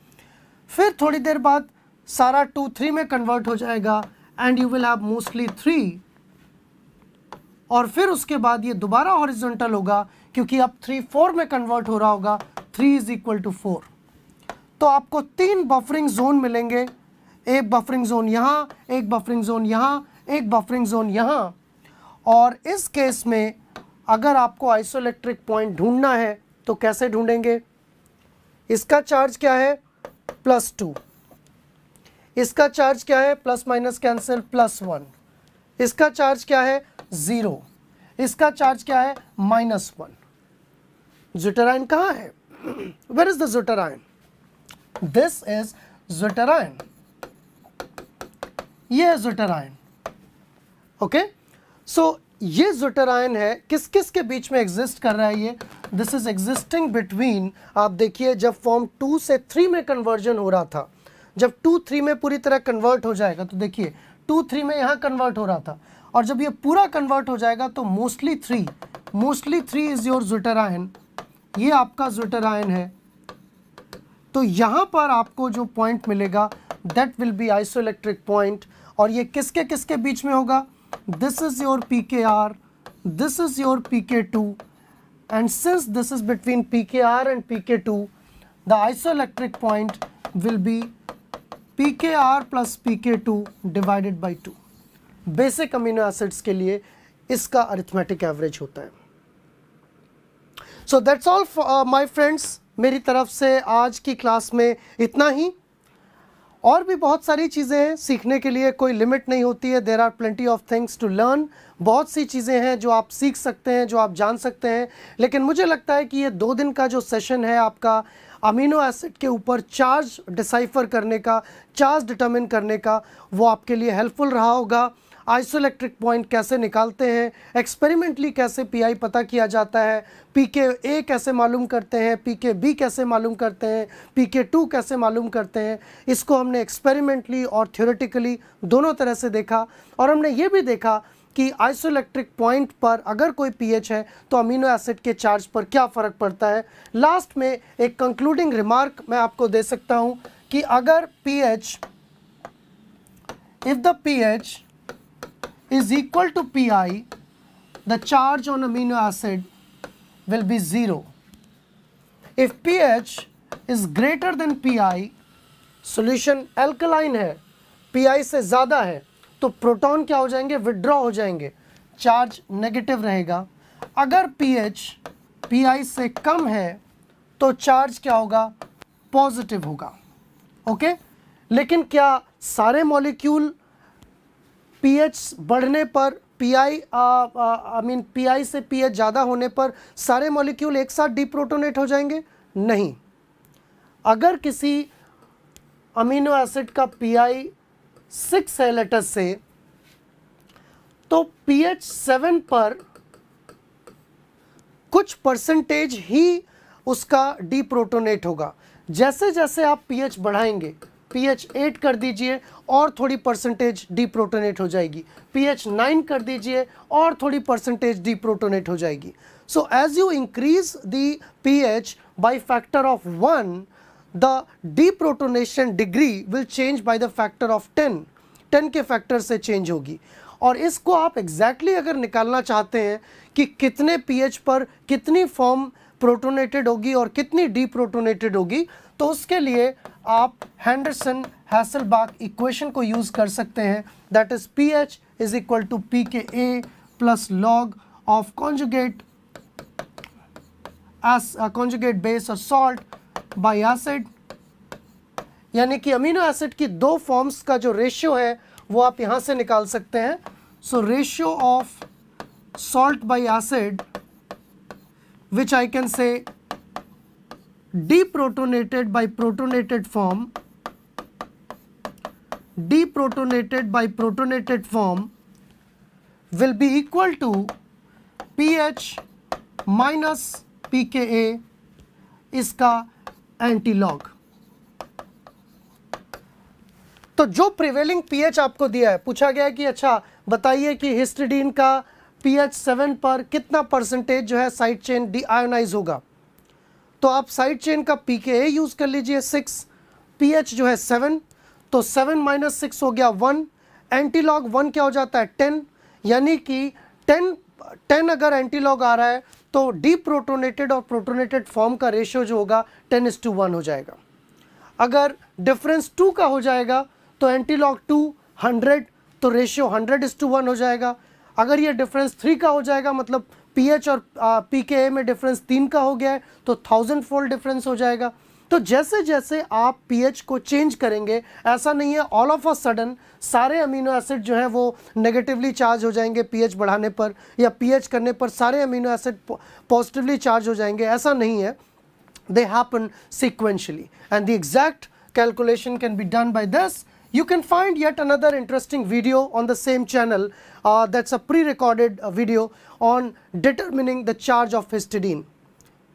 फिर थोड़ी देर बाद सारा 2 3 में कन्वर्ट हो जाएगा and you will have mostly 3, और फिर उसके बाद ये दोबारा हॉरिजॉन्टल होगा क्योंकि अब 3 4 में कन्वर्ट हो रहा होगा, 3 इज इक्वल टू 4। तो आपको 3 बफरिंग जोन मिलेंगे, एक बफरिंग जोन यहाँ, एक बफरिंग जोन यहाँ, एक बफरिंग जोन यहाँ। और इस केस में अगर आपको आइसोइलेक्ट्रिक पॉइंट ढूंढना है तो कैसे ढूंढेंगे, इसका चार्ज क्या है +2, इसका चार्ज क्या है प्लस माइनस कैंसिल +1, इसका चार्ज क्या है 0, इसका चार्ज क्या है -1। ज़्यूटराइन कहाँ है, where is the zwitterion, this is zwitterion, ये है ज़्यूटराइन। ओके, सो ये ज़्यूटराइन है, किस किस के बीच में एग्जिस्ट कर रहा है ये, दिस इज एग्जिस्टिंग बिटवीन, आप देखिए जब फॉर्म 2 से 3 में कन्वर्जन हो रहा था, जब 2 3 में पूरी तरह कन्वर्ट हो जाएगा, तो देखिए 2 3 में यहाँ कन्वर्ट हो रहा था, और जब ये पूरा कन्वर्ट हो जाएगा तो मोस्टली 3 इज योर ज़्यूटराइन, ये आपका ज़्यूटराइन है। तो यहाँ पर आपको जो पॉइंट मिलेगा that will be isoelectric point, और ये किसके किसके बीच में होगा, this is your pKr, this is your pK2, and since this is between pKr and pK2 the isoelectric point will be pKr plus pK2 divided by 2। Basic amino acids के लिए इसका arithmetic average होता है। So that's all my friends, मेरी तरफ से आज की क्लास में इतना ही। और भी बहुत सारी चीज़ें हैं सीखने के लिए, कोई लिमिट नहीं होती है। There are plenty of things to learn. बहुत सी चीज़ें हैं जो आप सीख सकते हैं, जो आप जान सकते हैं। लेकिन मुझे लगता है कि ये 2 दिन का जो सेशन है आपका अमीनो एसिड के ऊपर चार्ज डिसाइफर करने का, चार्ज डिटरमिन करने का, वो आपके लिए हेल्पफुल रहा होगा। आइसोइलेक्ट्रिक पॉइंट कैसे निकालते हैं, एक्सपेरिमेंटली कैसे पीआई पता किया जाता है, पीके ए कैसे मालूम करते हैं, पीके बी कैसे मालूम करते हैं, पीके 2 कैसे मालूम करते हैं, इसको हमने एक्सपेरिमेंटली और थ्योरेटिकली दोनों तरह से देखा। और हमने ये भी देखा कि आइसोइलेक्ट्रिक पॉइंट पर अगर कोई पीएच है तो अमीनो एसिड के चार्ज पर क्या फ़र्क पड़ता है। लास्ट में एक कंक्लूडिंग रिमार्क मैं आपको दे सकता हूँ कि अगर pH, if the pH is equal to Pi, the charge on amino acid will be 0. If pH is greater than Pi, solution alkaline है, Pi से ज़्यादा है, तो प्रोटॉन क्या हो जाएंगे, विड्रॉ हो जाएंगे, चार्ज नेगेटिव रहेगा। अगर pH Pi से कम है तो चार्ज क्या होगा, पॉजिटिव होगा। ओके, लेकिन क्या सारे मॉलिक्यूल pH बढ़ने पर Pi से pH ज़्यादा होने पर सारे मॉलिक्यूल एक साथ डिप्रोटोनेट हो जाएंगे? नहीं। अगर किसी अमीनो एसिड का Pi 6 है लेटर से, तो pH 7 पर कुछ परसेंटेज ही उसका डिप्रोटोनेट होगा। जैसे जैसे आप pH बढ़ाएंगे, pH 8 कर दीजिए और थोड़ी परसेंटेज डिप्रोटोनेट हो जाएगी, pH 9 कर दीजिए और थोड़ी परसेंटेज डिप्रोटोनेट हो जाएगी। So as you increase the pH by factor of 1, the deprotonation degree will change by the factor of 10 के फैक्टर से चेंज होगी। और इसको आप एग्जैक्टली अगर निकालना चाहते हैं कि कितने pH पर कितनी फॉर्म प्रोटोनेटेड होगी और कितनी डिप्रोटोनेटेड होगी, तो उसके लिए आप हेंडरसन-हैसेलबach इक्वेशन को यूज़ कर सकते हैं। That is pH is equal to pKa plus log of conjugate base और सॉल्ट बाय एसिड। यानी कि अमीनो एसिड की 2 फॉर्म्स का जो रेशियो है वो आप यहाँ से निकाल सकते हैं। So ratio of salt by acid which I can say deprotonated by protonated form, deprotonated by protonated form will be equal to pH minus pKa, इसका एंटीलॉग। तो जो प्रिवेलिंग pH आपको दिया है, पूछा गया है कि अच्छा बताइए कि हिस्टिडीन का pH 7 पर कितना परसेंटेज जो है साइड चेन डीआयोनाइज होगा। तो आप साइड चेन का pKa यूज़ कर लीजिए 6, pH जो है 7, तो 7 माइनस 6 हो गया 1, एंटीलॉग 1 क्या हो जाता है 10, यानी कि 10 अगर एंटीलॉग आ रहा है तो डीप्रोटोनेटेड और प्रोटोनेटेड फॉर्म का रेशियो जो होगा 10:1 हो जाएगा। अगर डिफरेंस 2 का हो जाएगा तो एंटीलॉग 2 100, तो रेशियो 100:1 हो जाएगा। अगर ये डिफरेंस 3 का हो जाएगा, मतलब pH और pKa में डिफरेंस 3 का हो गया है, तो 1000 फोल्ड डिफरेंस हो जाएगा। तो जैसे जैसे आप pH को चेंज करेंगे, ऐसा नहीं है ऑल ऑफ अ सडन सारे अमीनो एसिड जो हैं वो नेगेटिवली चार्ज हो जाएंगे pH बढ़ाने पर, या pH करने पर सारे अमीनो एसिड पॉजिटिवली चार्ज हो जाएंगे, ऐसा नहीं है। They happen sequentially and the exact calculation can be done by this. You can find yet another interesting video on the same channel, that's a pre-recorded video on determining the charge of histidine.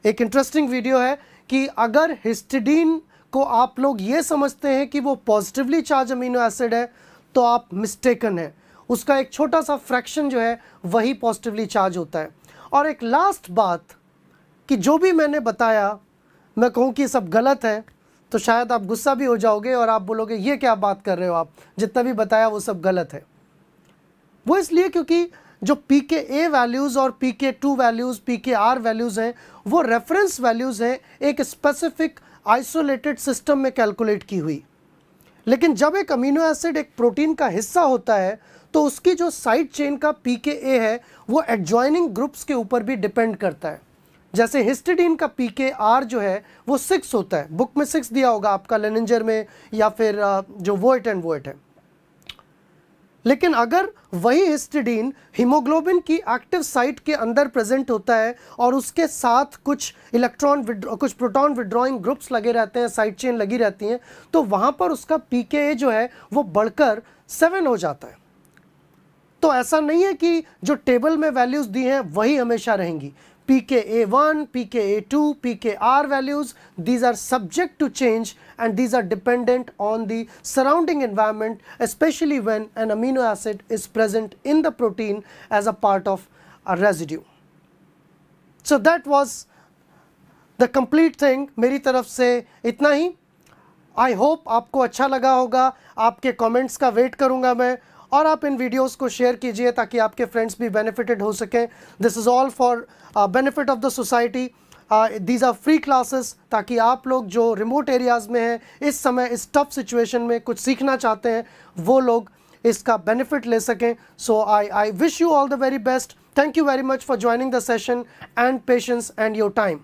एक interesting video है कि अगर histidine को आप लोग ये समझते हैं कि वो पॉजिटिवली चार्ज अमीनो एसिड है तो आप मिस्टेकन है। उसका एक छोटा सा फ्रैक्शन जो है वही पॉजिटिवली चार्ज होता है। और एक लास्ट बात कि जो भी मैंने बताया, मैं कहूँ कि सब गलत है तो शायद आप गुस्सा भी हो जाओगे और आप बोलोगे ये क्या बात कर रहे हो आप, जितना भी बताया वो सब गलत है। वो इसलिए क्योंकि जो pKa वैल्यूज़ और pK2 वैल्यूज़, pKr वैल्यूज़ हैं वो रेफरेंस वैल्यूज़ हैं एक स्पेसिफिक आइसोलेटेड सिस्टम में कैलकुलेट की हुई। लेकिन जब एक अमीनो एसिड एक प्रोटीन का हिस्सा होता है तो उसकी जो साइड चेन का pKa है वो एडजॉइनिंग ग्रुप्स के ऊपर भी डिपेंड करता है। जैसे हिस्टिडीन का PKR जो है वो 6 होता है, बुक में 6 दिया होगा आपका लेनिंजर में या फिर जो वोएट एंड वोएट है। लेकिन अगर वही हिस्टिडीन हीमोग्लोबिन की एक्टिव साइट के अंदर प्रेजेंट होता है और उसके साथ कुछ कुछ प्रोटॉन विड्रॉइंग ग्रुप्स लगे रहते हैं, साइड चेन लगी रहती हैं, तो वहाँ पर उसका PKA जो है वो बढ़कर 7 हो जाता है। तो ऐसा नहीं है कि जो टेबल में वैल्यूज़ दी हैं वही हमेशा रहेंगी। PKA1, PKA2, PKR values, these are subject to change and these are dependent on the surrounding environment, especially when an amino acid is present in the protein as a part of a residue. So that was the complete thing. मेरी तरफ से इतना ही। I hope आपको अच्छा लगा होगा। आपके comments का वेट करूँगा मैं, और आप इन वीडियोस को शेयर कीजिए ताकि आपके फ्रेंड्स भी बेनिफिटेड हो सकें। This is all for benefit of the society. These are free classes, ताकि आप लोग जो रिमोट एरियाज़ में हैं, इस समय इस टफ सिचुएशन में कुछ सीखना चाहते हैं, वो लोग इसका बेनिफिट ले सकें। So I wish you all the very best. Thank you very much for joining the session and patience and your time.